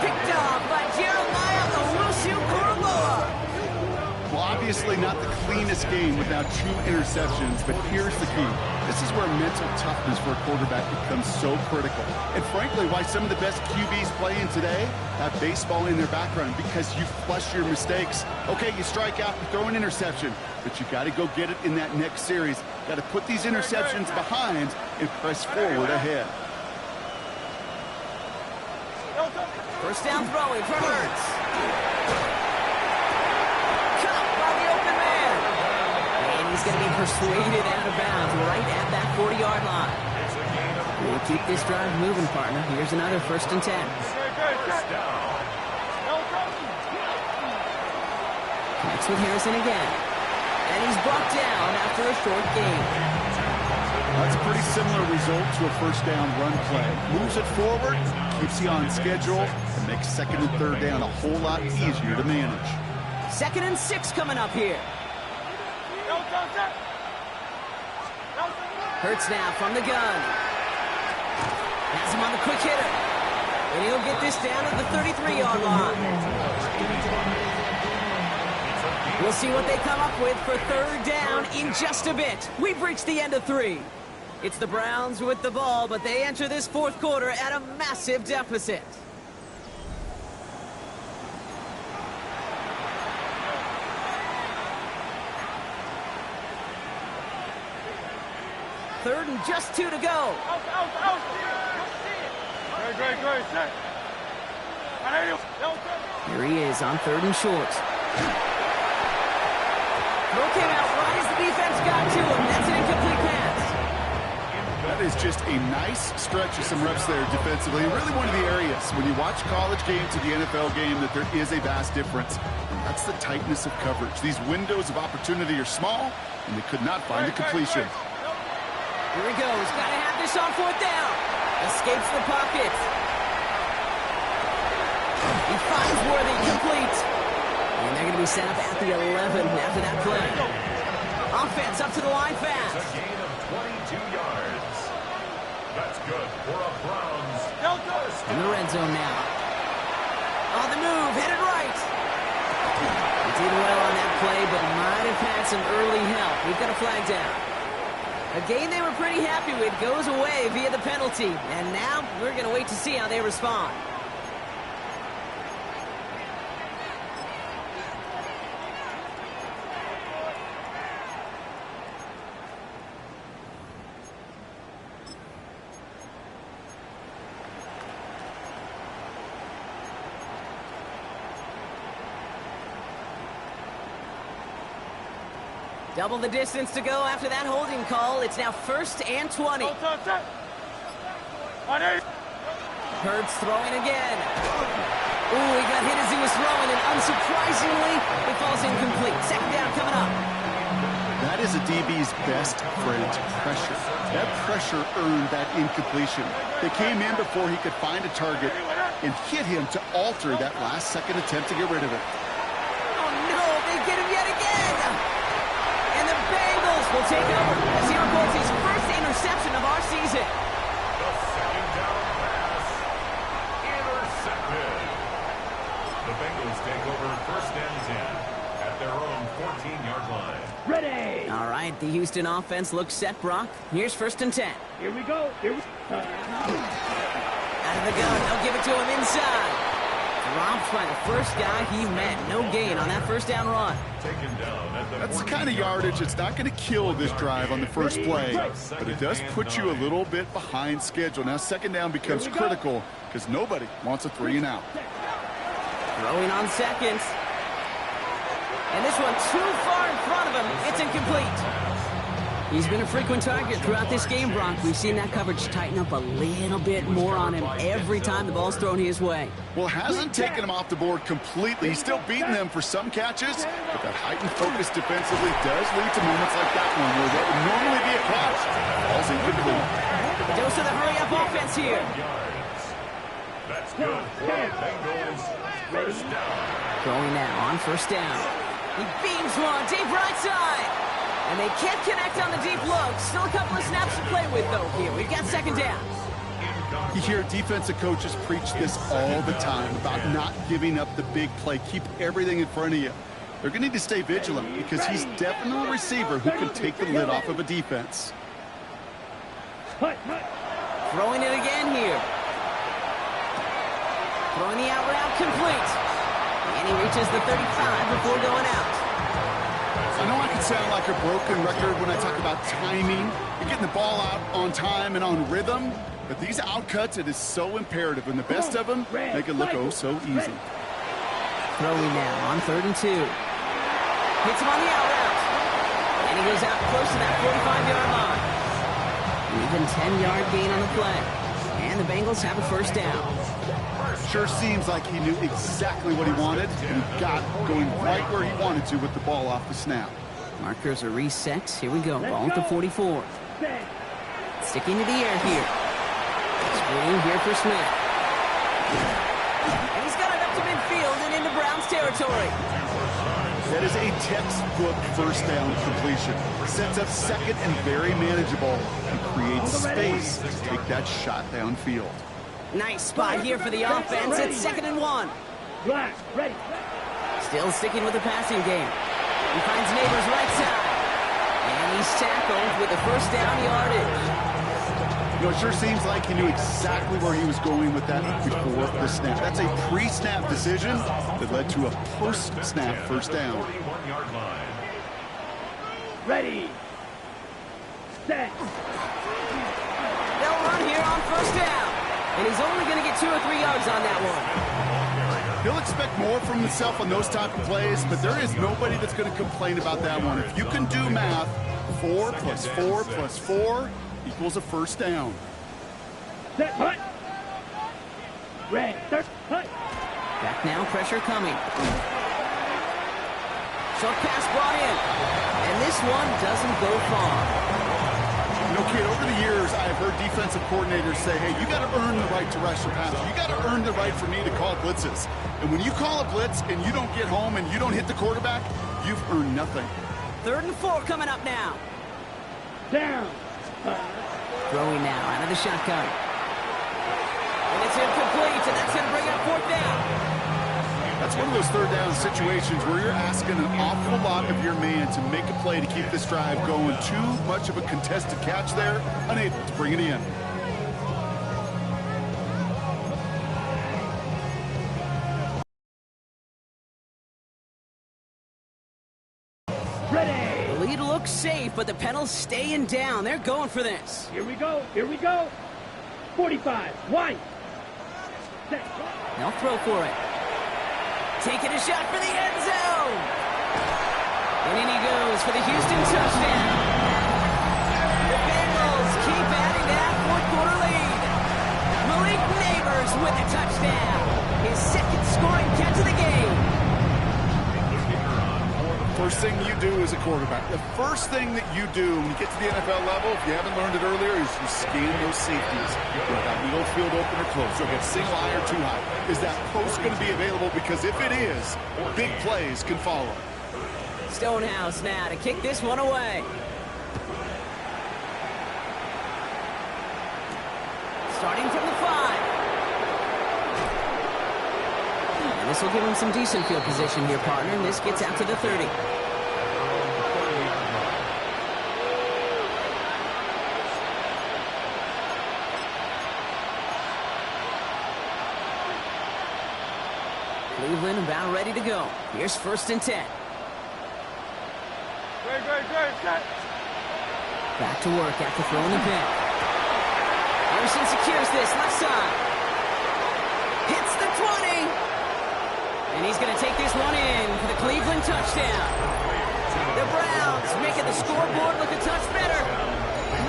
Speaker 1: Picked off by Jeremiah Owusu-Koramoah.
Speaker 3: Well, obviously not the cleanest game without 2 interceptions, but here's the key. This is where mental toughness for a quarterback becomes so critical. And frankly, why some of the best QBs playing today have baseball in their background, because you flush your mistakes. Okay, you strike out and throw an interception, but you got to go get it in that next series. Got to put these interceptions behind and press forward ahead.
Speaker 1: First down throwing for Hurts. Caught by the open man. persuaded out of bounds right at that 40-yard line. We'll keep this drive moving, partner. Here's another 1st and 10. Connects with Harrison again. And he's brought down after a short gain.
Speaker 3: That's a pretty similar result to a 1st down run play. Moves it forward, keeps you on schedule, and makes 2nd and 3rd down a whole lot easier to manage.
Speaker 1: 2nd and 6 coming up here. Hurts now from the gun. Has him on the quick hitter. And he'll get this down at the 33-yard line. We'll see what they come up with for 3rd down in just a bit. We've reached the end of 3. It's the Browns with the ball, but they enter this 4th quarter at a massive deficit. Third and just 2 to go. Here he is on 3rd and short. Throw came out right as the defense got to him. That's an incomplete pass.
Speaker 3: That is just a nice stretch of some reps there defensively. Really one of the areas when you watch college game to the NFL game that there is a vast difference. And that's the tightness of coverage. These windows of opportunity are small, and they could not find a completion.
Speaker 1: Here he goes. Got to have this on 4th down. Escapes the pocket. He finds Worthy complete. And they're going to be set up at the 11 after that play. Offense up to the line fast.
Speaker 4: It's a gain of 22 yards. That's good for a Browns.
Speaker 1: In the red zone now. On the move, headed right. He did well on that play, but might have had some early help. We've got a flag down. A game they were pretty happy with goes away via the penalty. And now we're going to wait to see how they respond. Double the distance to go after that holding call. It's now 1st and 20. Hurts throwing again. Ooh, he got hit as he was throwing, and unsurprisingly, it falls incomplete. 2nd down coming up.
Speaker 3: That is a DB's best friend, pressure. That pressure earned that incompletion. They came in before he could find a target and hit him to alter that last-second attempt to get rid of it.
Speaker 1: Oh, no, they get him yet again. And the Bengals will take over as he records his 1st interception of our season.
Speaker 4: The 2nd down pass intercepted. The Bengals take over 1st and 10 at their own 14-yard line.
Speaker 1: Ready. All right, the Houston offense looks set, Brock. Here's 1st and 10.
Speaker 5: Here we go.
Speaker 1: Out of the gun, they'll give it to him inside. Dropped by the first guy he met. No gain on that 1st down run.
Speaker 4: Taken down at the
Speaker 3: That's the kind of yardage that's not going to kill this drive on the first play, but it does put you a little bit behind schedule. Now 2nd down becomes critical because nobody wants a 3 and out.
Speaker 1: Throwing on 2nd. And this one too far in front of him. It's incomplete. He's been a frequent target throughout this game, Brock. We've seen that coverage tighten up a little bit more on him every time the ball's thrown his way.
Speaker 3: Well, hasn't taken him off the board completely. He's still beating them for some catches, but that heightened focus defensively does lead to moments like that one where what would normally be a catch falls incomplete.
Speaker 1: Dose of the hurry-up offense here.
Speaker 4: That's good for the Bengals. 1st down.
Speaker 1: Throwing now on 1st down. He beams one deep right side. And they can't connect on the deep look. Still a couple of snaps to play with, though, here. We've got 2nd down.
Speaker 3: You hear defensive coaches preach this all the time about not giving up the big play. Keep everything in front of you. They're going to need to stay vigilant because he's definitely a receiver who can take the lid off of a defense.
Speaker 1: Throwing it again here. Throwing the out route complete. And he reaches the 35 before going out.
Speaker 3: I know I can sound like a broken record when I talk about timing and getting the ball out on time and on rhythm, but these outcuts, it is so imperative, and the best of them make it look oh so easy.
Speaker 1: Throwing now on 3rd and 2. Hits him on the out route. And he goes out close to that 45-yard line. An even 10-yard gain on the play. And the Bengals have a first down.
Speaker 3: Sure seems like he knew exactly what he wanted, and he got going right where he wanted to with the ball off the snap.
Speaker 1: Markers are reset. Here we go. Ball at the 44. Sticking to the air here. Screen here for Smith. And he's got it up to midfield and into Browns territory.
Speaker 3: That is a textbook first down completion. Sets up second and very manageable. And creates space to take that shot downfield.
Speaker 1: Nice spot here for the offense. It's 2nd and 1.
Speaker 5: Ready.
Speaker 1: Still sticking with the passing game. He finds Neighbors right side. And he's tackled with the first down yardage.
Speaker 3: You know, it sure seems like he knew exactly where he was going with that before the snap. That's a pre-snap decision that led to a post-snap first down.
Speaker 4: 41-yard line.
Speaker 5: Ready. Set.
Speaker 1: They'll run here on first down. And he's only going to get 2 or 3 yards on that one.
Speaker 3: He'll expect more from himself on those type of plays, but there is nobody that's going to complain about that one. If you can do math, 4 plus 4 plus 4 equals a first down.
Speaker 5: Set. Hut. Red. Start. Hut.
Speaker 1: Back now, pressure coming. Short pass brought in. And this one doesn't go far.
Speaker 3: You know, kid, over the years, I've heard defensive coordinators say, hey, you got to earn the right to rush the passer. You got to earn the right for me to call blitzes. And when you call a blitz and you don't get home and you don't hit the quarterback, you've earned nothing.
Speaker 1: 3rd and 4 coming up now.
Speaker 5: Down.
Speaker 1: Throwing now out of the shotgun. And it's incomplete, and that's going to bring up 4th down.
Speaker 3: That's one of those 3rd down situations where you're asking an awful lot of your man to make a play to keep this drive going. Too much of a contested catch there, unable to bring it in.
Speaker 5: Ready.
Speaker 1: The lead looks safe, but the Penals staying down. They're going for this.
Speaker 5: Here we go. 45. One. Set.
Speaker 1: They'll throw for it. Taking a shot for the end zone. And in he goes for the Houston touchdown. The Bengals keep adding to that 4th quarter lead. Malik Neighbors with a touchdown. His 2nd scoring catch of the game.
Speaker 3: First thing you do as a quarterback, the first thing that you do when you get to the NFL level, if you haven't learned it earlier, is you scan those safeties. You'll have the old field open or closed. You'll get single high or too high. Is that post going to be available? Because if it is, big plays can follow.
Speaker 1: Stonehouse now to kick this one away. Starting from the 5. And this will give him some decent field position here, partner. And this gets out to the 30. Cleveland about ready to go. Here's 1st and 10.
Speaker 5: Great. Set.
Speaker 1: Back to work after throwing the pick. Anderson secures this left side. Hits the 20. And he's going to take this one in for the Cleveland touchdown. The Browns making the scoreboard look a touch better.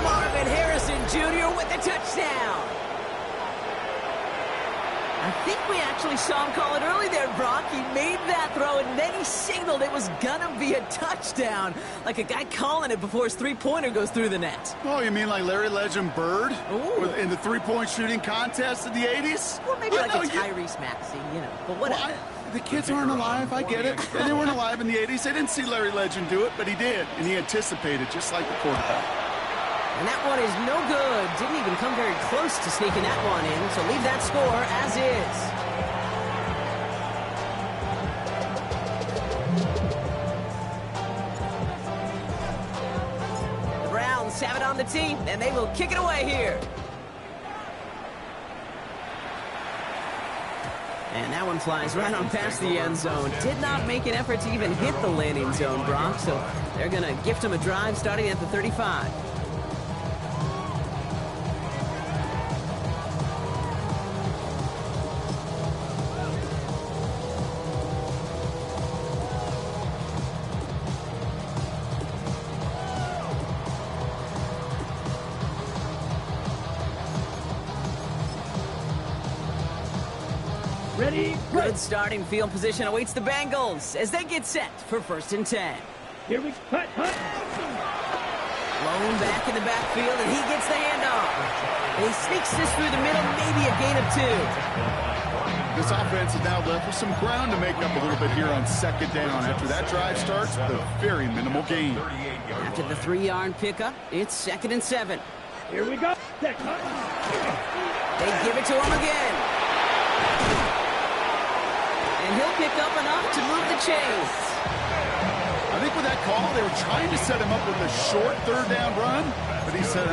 Speaker 1: Marvin Harrison Jr. with the touchdown. I think we actually saw him call it early there, Brock. He made that throw, and then he signaled it was going to be a touchdown. Like a guy calling it before his three-pointer goes through the net.
Speaker 3: Oh, you mean like Larry Legend Bird in the three-point shooting contest in the 80s?
Speaker 1: Well, maybe like a Tyrese Maxey, you know, but whatever.
Speaker 3: Well, the kids aren't alive, I get it. They weren't alive in the 80s. They didn't see Larry Legend do it, but he did, and he anticipated just like the quarterback.
Speaker 1: And that one is no good. Didn't even come very close to sneaking that one in. So leave that score as is. The Browns have it on the tee, and they will kick it away here. And that one flies right on past the end zone. Did not make an effort to even hit the landing zone, Brock. So they're going to gift him a drive starting at the 35.
Speaker 6: Ready?
Speaker 1: Good starting field position awaits the Bengals as they get set for 1st and 10.
Speaker 6: Here we cut.
Speaker 1: Blown back in the backfield, and he gets the handoff. And he sneaks this through the middle, maybe a gain of 2.
Speaker 3: This offense is now left with some ground to make up a little bit here on 2nd down. After that drive starts with a very minimal gain.
Speaker 1: After the 3-yard pickup, it's 2nd and 7.
Speaker 6: Here we go.
Speaker 1: They give it to him again. And he'll pick up enough to move the chains.
Speaker 3: I think with that call, they were trying to set him up with a short 3rd down run, but he said,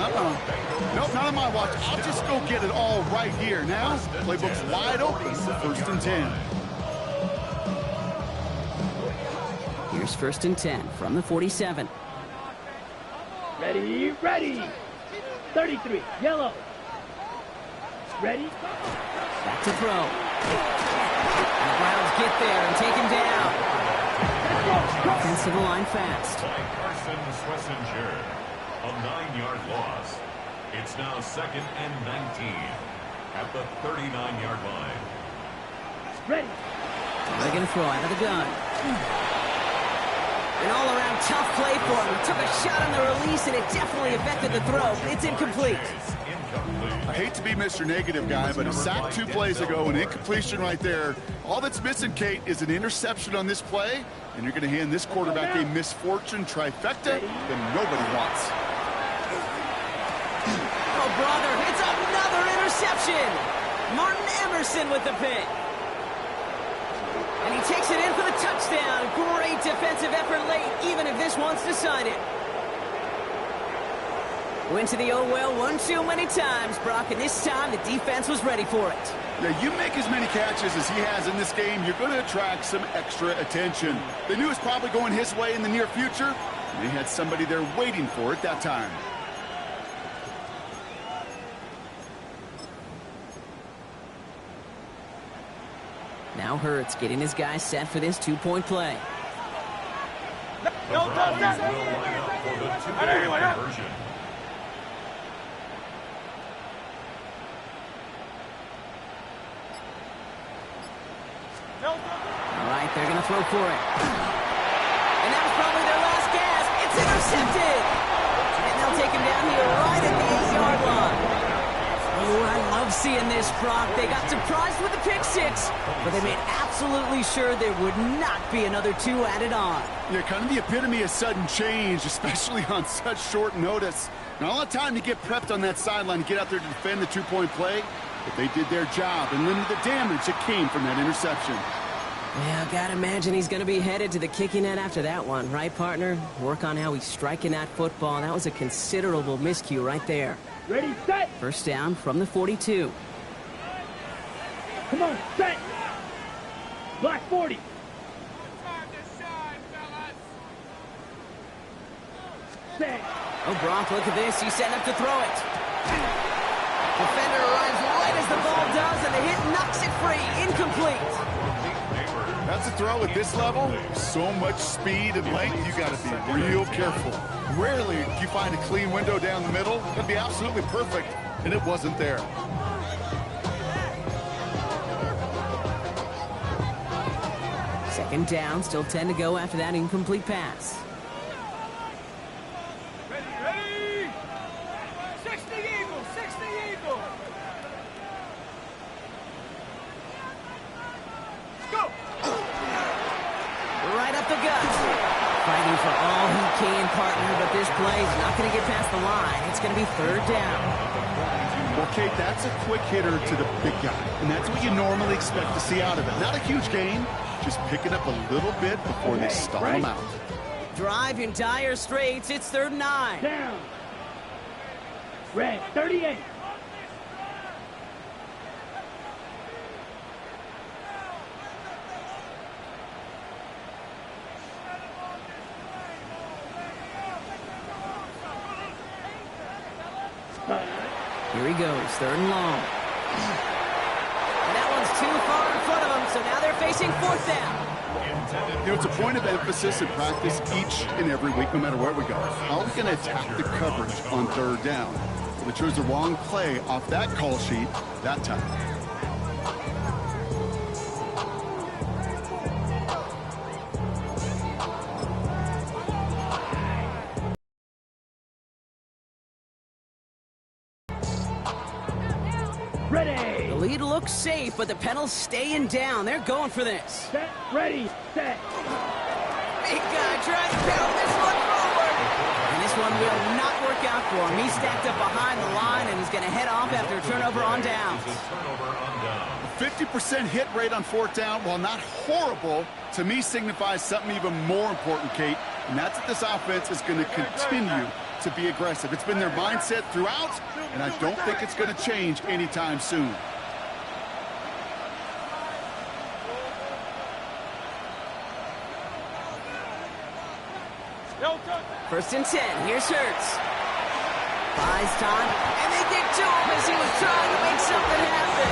Speaker 3: nope, not on my watch. I'll just go get it all right here. Now, playbook's wide open for 1st and 10.
Speaker 1: Here's 1st and 10 from the 47.
Speaker 6: Ready. 33, yellow. Ready?
Speaker 1: Back to throw. And the Browns get there and take him down. Offensive line fast.
Speaker 4: By Carson Schlesinger, a 9-yard loss. It's now 2nd and 19 at the 39-yard line.
Speaker 6: Ready.
Speaker 1: They're going to throw out of the gun. An all-around tough play for him. He took a shot on the release, and it definitely affected the throw. It's incomplete.
Speaker 3: I hate to be Mr. Negative guy, but a sack 2 plays ago, an incompletion right there. All that's missing, Kate, is an interception on this play, and you're going to hand this quarterback a misfortune trifecta that nobody wants.
Speaker 1: Oh, brother, it's another interception. Martin Emerson with the pick. And he takes it in for the touchdown. Great defensive effort late, even if this one's decided. Went to the oh well one too many times, Brock, and this time the defense was ready for it.
Speaker 3: Yeah, you make as many catches as he has in this game, you're going to attract some extra attention. They knew it was probably going his way in the near future, and they had somebody there waiting for it that time.
Speaker 1: Now Hurts getting his guys set for this 2-point play.
Speaker 4: The Browns will line up for the 2-point conversion.
Speaker 1: All right, they're going to throw for it. And that was probably their last gasp. It's intercepted. And they'll take him down here right at the 8-yard line. Oh, I love seeing this, Brock. They got surprised with the pick 6, but they made absolutely sure there would not be another 2 added on.
Speaker 3: Yeah, kind of the epitome of sudden change, especially on such short notice. Not a lot of time to get prepped on that sideline to get out there to defend the 2-point play, but they did their job and limited the damage that came from that interception.
Speaker 1: Yeah, gotta imagine he's gonna be headed to the kicking net after that one, right, partner? Work on how he's striking that football. That was a considerable miscue right there.
Speaker 6: Ready, set.
Speaker 1: 1st down from the 42.
Speaker 6: Come on, set. Black 40. Set.
Speaker 1: Oh, Brock, look at this. He's setting up to throw it. Defender arrives right as the ball does, and the hit knocks it free. Incomplete.
Speaker 3: That's a throw at this level. So much speed and length, you got to be real careful. Rarely do you find a clean window down the middle. That'd be absolutely perfect, and it wasn't there.
Speaker 1: Second down, still 10 to go after that incomplete pass.
Speaker 5: Ready! 60 Eagles! 60 Eagles! Go!
Speaker 1: Right up the gut. Fighting for all he can, partner, but this play is not going to get past the line. It's going to be 3rd down.
Speaker 3: Well, Kate, that's a quick hitter to the big guy, and that's what you normally expect to see out of it. Not a huge gain, just picking up a little bit before they stall him out.
Speaker 1: Drive in dire straits. It's 3rd and 9.
Speaker 6: Down. Red, 38.
Speaker 1: Here he goes, 3rd and long. And that one's too far in front of him, so now they're facing 4th down.
Speaker 3: You know, it's a point of emphasis in practice each and every week, no matter where we go. How are we going to attack the coverage on 3rd down? Well, they chose the wrong play off that call sheet that time.
Speaker 1: lead looks safe, but the pedal's staying down. They're going for this.
Speaker 6: Set. Ready. Set.
Speaker 1: Big guy tries to pedal this one forward. And this one will not work out for him. He's stacked up behind the line, and he's going to head off after a turnover on downs.
Speaker 3: 50% hit rate on fourth down, while not horrible, to me signifies something even more important, Kate, and that's that this offense is going to continue to be aggressive. It's been their mindset throughout, and I don't think it's going to change anytime soon.
Speaker 1: First and 10. Here's Hurts. Buys time, and they get to him as he was trying to make something happen.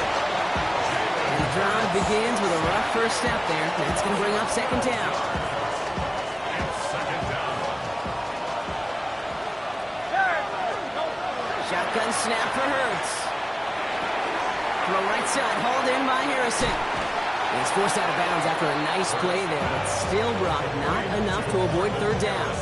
Speaker 1: And the drive begins with a rough first step there. That's going to bring up second down. Shotgun snap for Hurts. Throw right side, hauled in by Harrison. He's forced out of bounds after a nice play there, but still, Brock, not enough to avoid third down.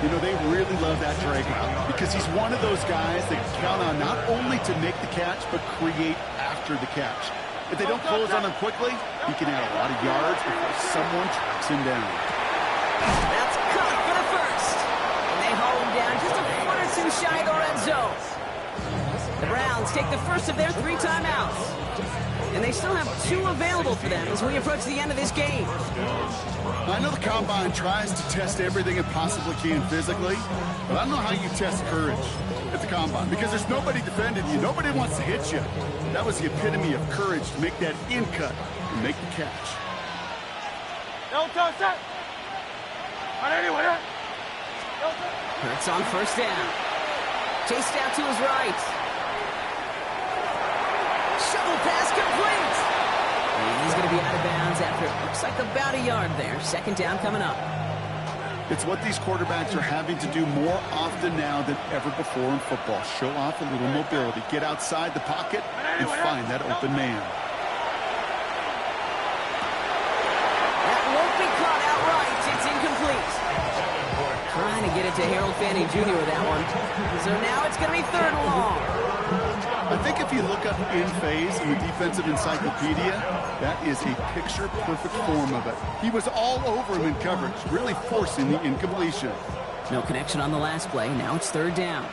Speaker 3: You know, they really love that drag route because he's one of those guys that can count on not only to make the catch, but create after the catch. If they don't close on him quickly, he can add a lot of yards before someone tracks him down.
Speaker 1: That's caught for the first. And they haul him down just a foot or two shy of the red zone. The Browns take the first of their 3 timeouts. And they still have 2 available for them as we approach the end of this game.
Speaker 3: I know the Combine tries to test everything it possibly can physically, but I don't know how you test courage at the Combine because there's nobody defending you. Nobody wants to hit you. That was the epitome of courage to make that in cut and make the catch.
Speaker 1: Hurts on first down. Chased out to his right. Shovel pass complete. And he's going to be out of bounds after it looks like about a yard there. Second down coming up.
Speaker 3: It's what these quarterbacks are having to do more often now than ever before in football. Show off a little mobility. Get outside the pocket and find that open man.
Speaker 1: That won't be caught outright. It's incomplete. Trying to get it to Harold Fanning Jr. with that one. So now it's going to be third and long.
Speaker 3: I think if you look up in phase in the defensive encyclopedia, that is a picture-perfect form of it. He was all over him in coverage, really forcing the incompletion.
Speaker 1: No connection on the last play. Now it's third down.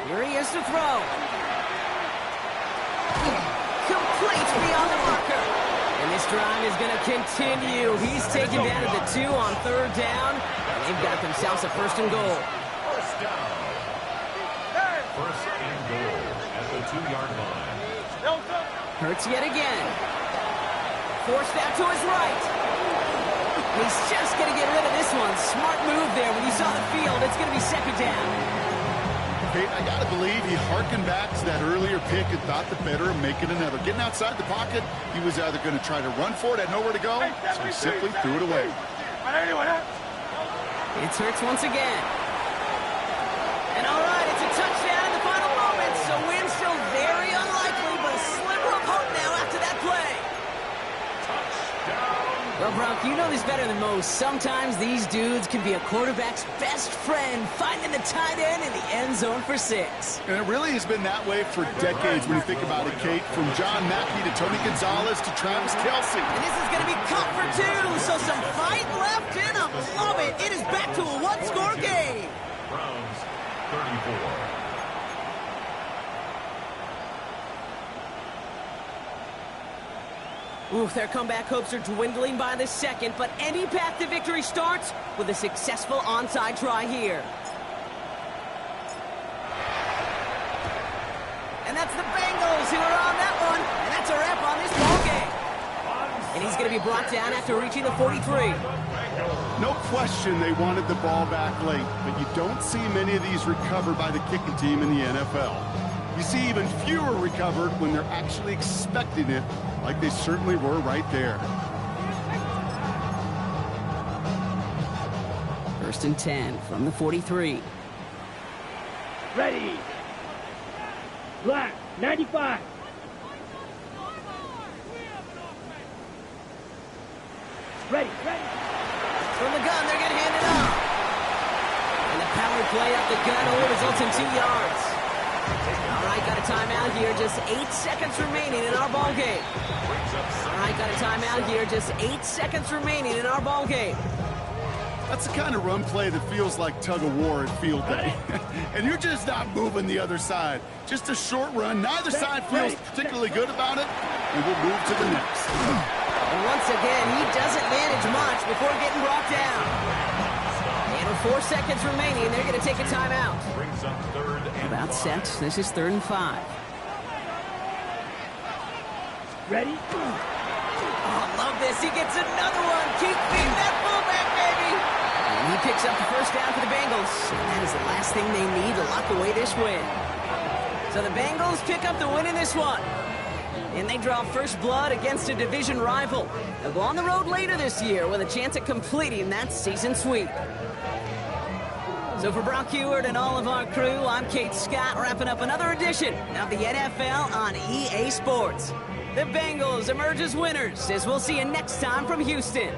Speaker 1: Here he is to throw. Complete beyond the marker. And this drive is going to continue. He's taken down to the 2 on third down. And they've got themselves a first and goal.
Speaker 4: First down. First and goal at the 2-yard line.
Speaker 1: Hurts yet again. Forced out to his right. He's just going to get rid of this one. Smart move there. When you saw the field, it's going to be second down.
Speaker 3: Kate, I got to believe he harkened back to that earlier pick and thought the better of making another. Getting outside the pocket, he was either going to try to run for it, had nowhere to go, so he simply threw it away.
Speaker 1: It's Hurts once again. And all right, it's a touchdown in the final moments, so win still very unlikely, but a sliver of hope now after that play. Well, Brock, you know this better than most. Sometimes these dudes can be a quarterback's best friend, finding the tight end in the end zone for 6.
Speaker 3: And it really has been that way for decades when you think about it, Kate. From John Mackey to Tony Gonzalez to Travis Kelce.
Speaker 1: And this is going to be caught for 2, so some fight left in them. Love it. It is back to a one-score game.
Speaker 4: Browns 34.
Speaker 1: Oof, their comeback hopes are dwindling by the second, but any path to victory starts with a successful onside try here. And that's the Bengals who are on that one, and that's a wrap on this ball game. And he's going to be brought down after reaching the 43.
Speaker 3: No question they wanted the ball back late, but you don't see many of these recovered by the kicking team in the NFL. You see even fewer recovered when they're actually expecting it, like they certainly were right there.
Speaker 1: First and 10 from the 43.
Speaker 6: Ready. Black, 95. Ready.
Speaker 1: From the gun, they're going to hand it off. And the power play up the gut only results in 2 yards. All right, got a timeout here. Just 8 seconds remaining in our ball game. All right, got a timeout here. Just 8 seconds remaining in our ball game.
Speaker 3: That's the kind of run play that feels like tug-of-war at field day. And you're just not moving the other side. Just a short run. Neither side feels particularly good about it. And we'll move to the next.
Speaker 1: And once again, he doesn't manage much before getting brought down. And with 4 seconds remaining, they're going to take a timeout.
Speaker 4: Brings up 3rd and
Speaker 1: About
Speaker 4: 5.
Speaker 1: set. This is 3rd and 5.
Speaker 6: Ready?
Speaker 1: Oh, love this. He gets another one. Keep beating that fullback, baby. And he picks up the first down for the Bengals. And that is the last thing they need to lock away this win. So the Bengals pick up the win in this one. And they draw first blood against a division rival. They'll go on the road later this year with a chance at completing that season sweep. So for Brock Heward and all of our crew, I'm Kate Scott, wrapping up another edition of the NFL on EA Sports. The Bengals emerge as winners, as we'll see you next time from Houston.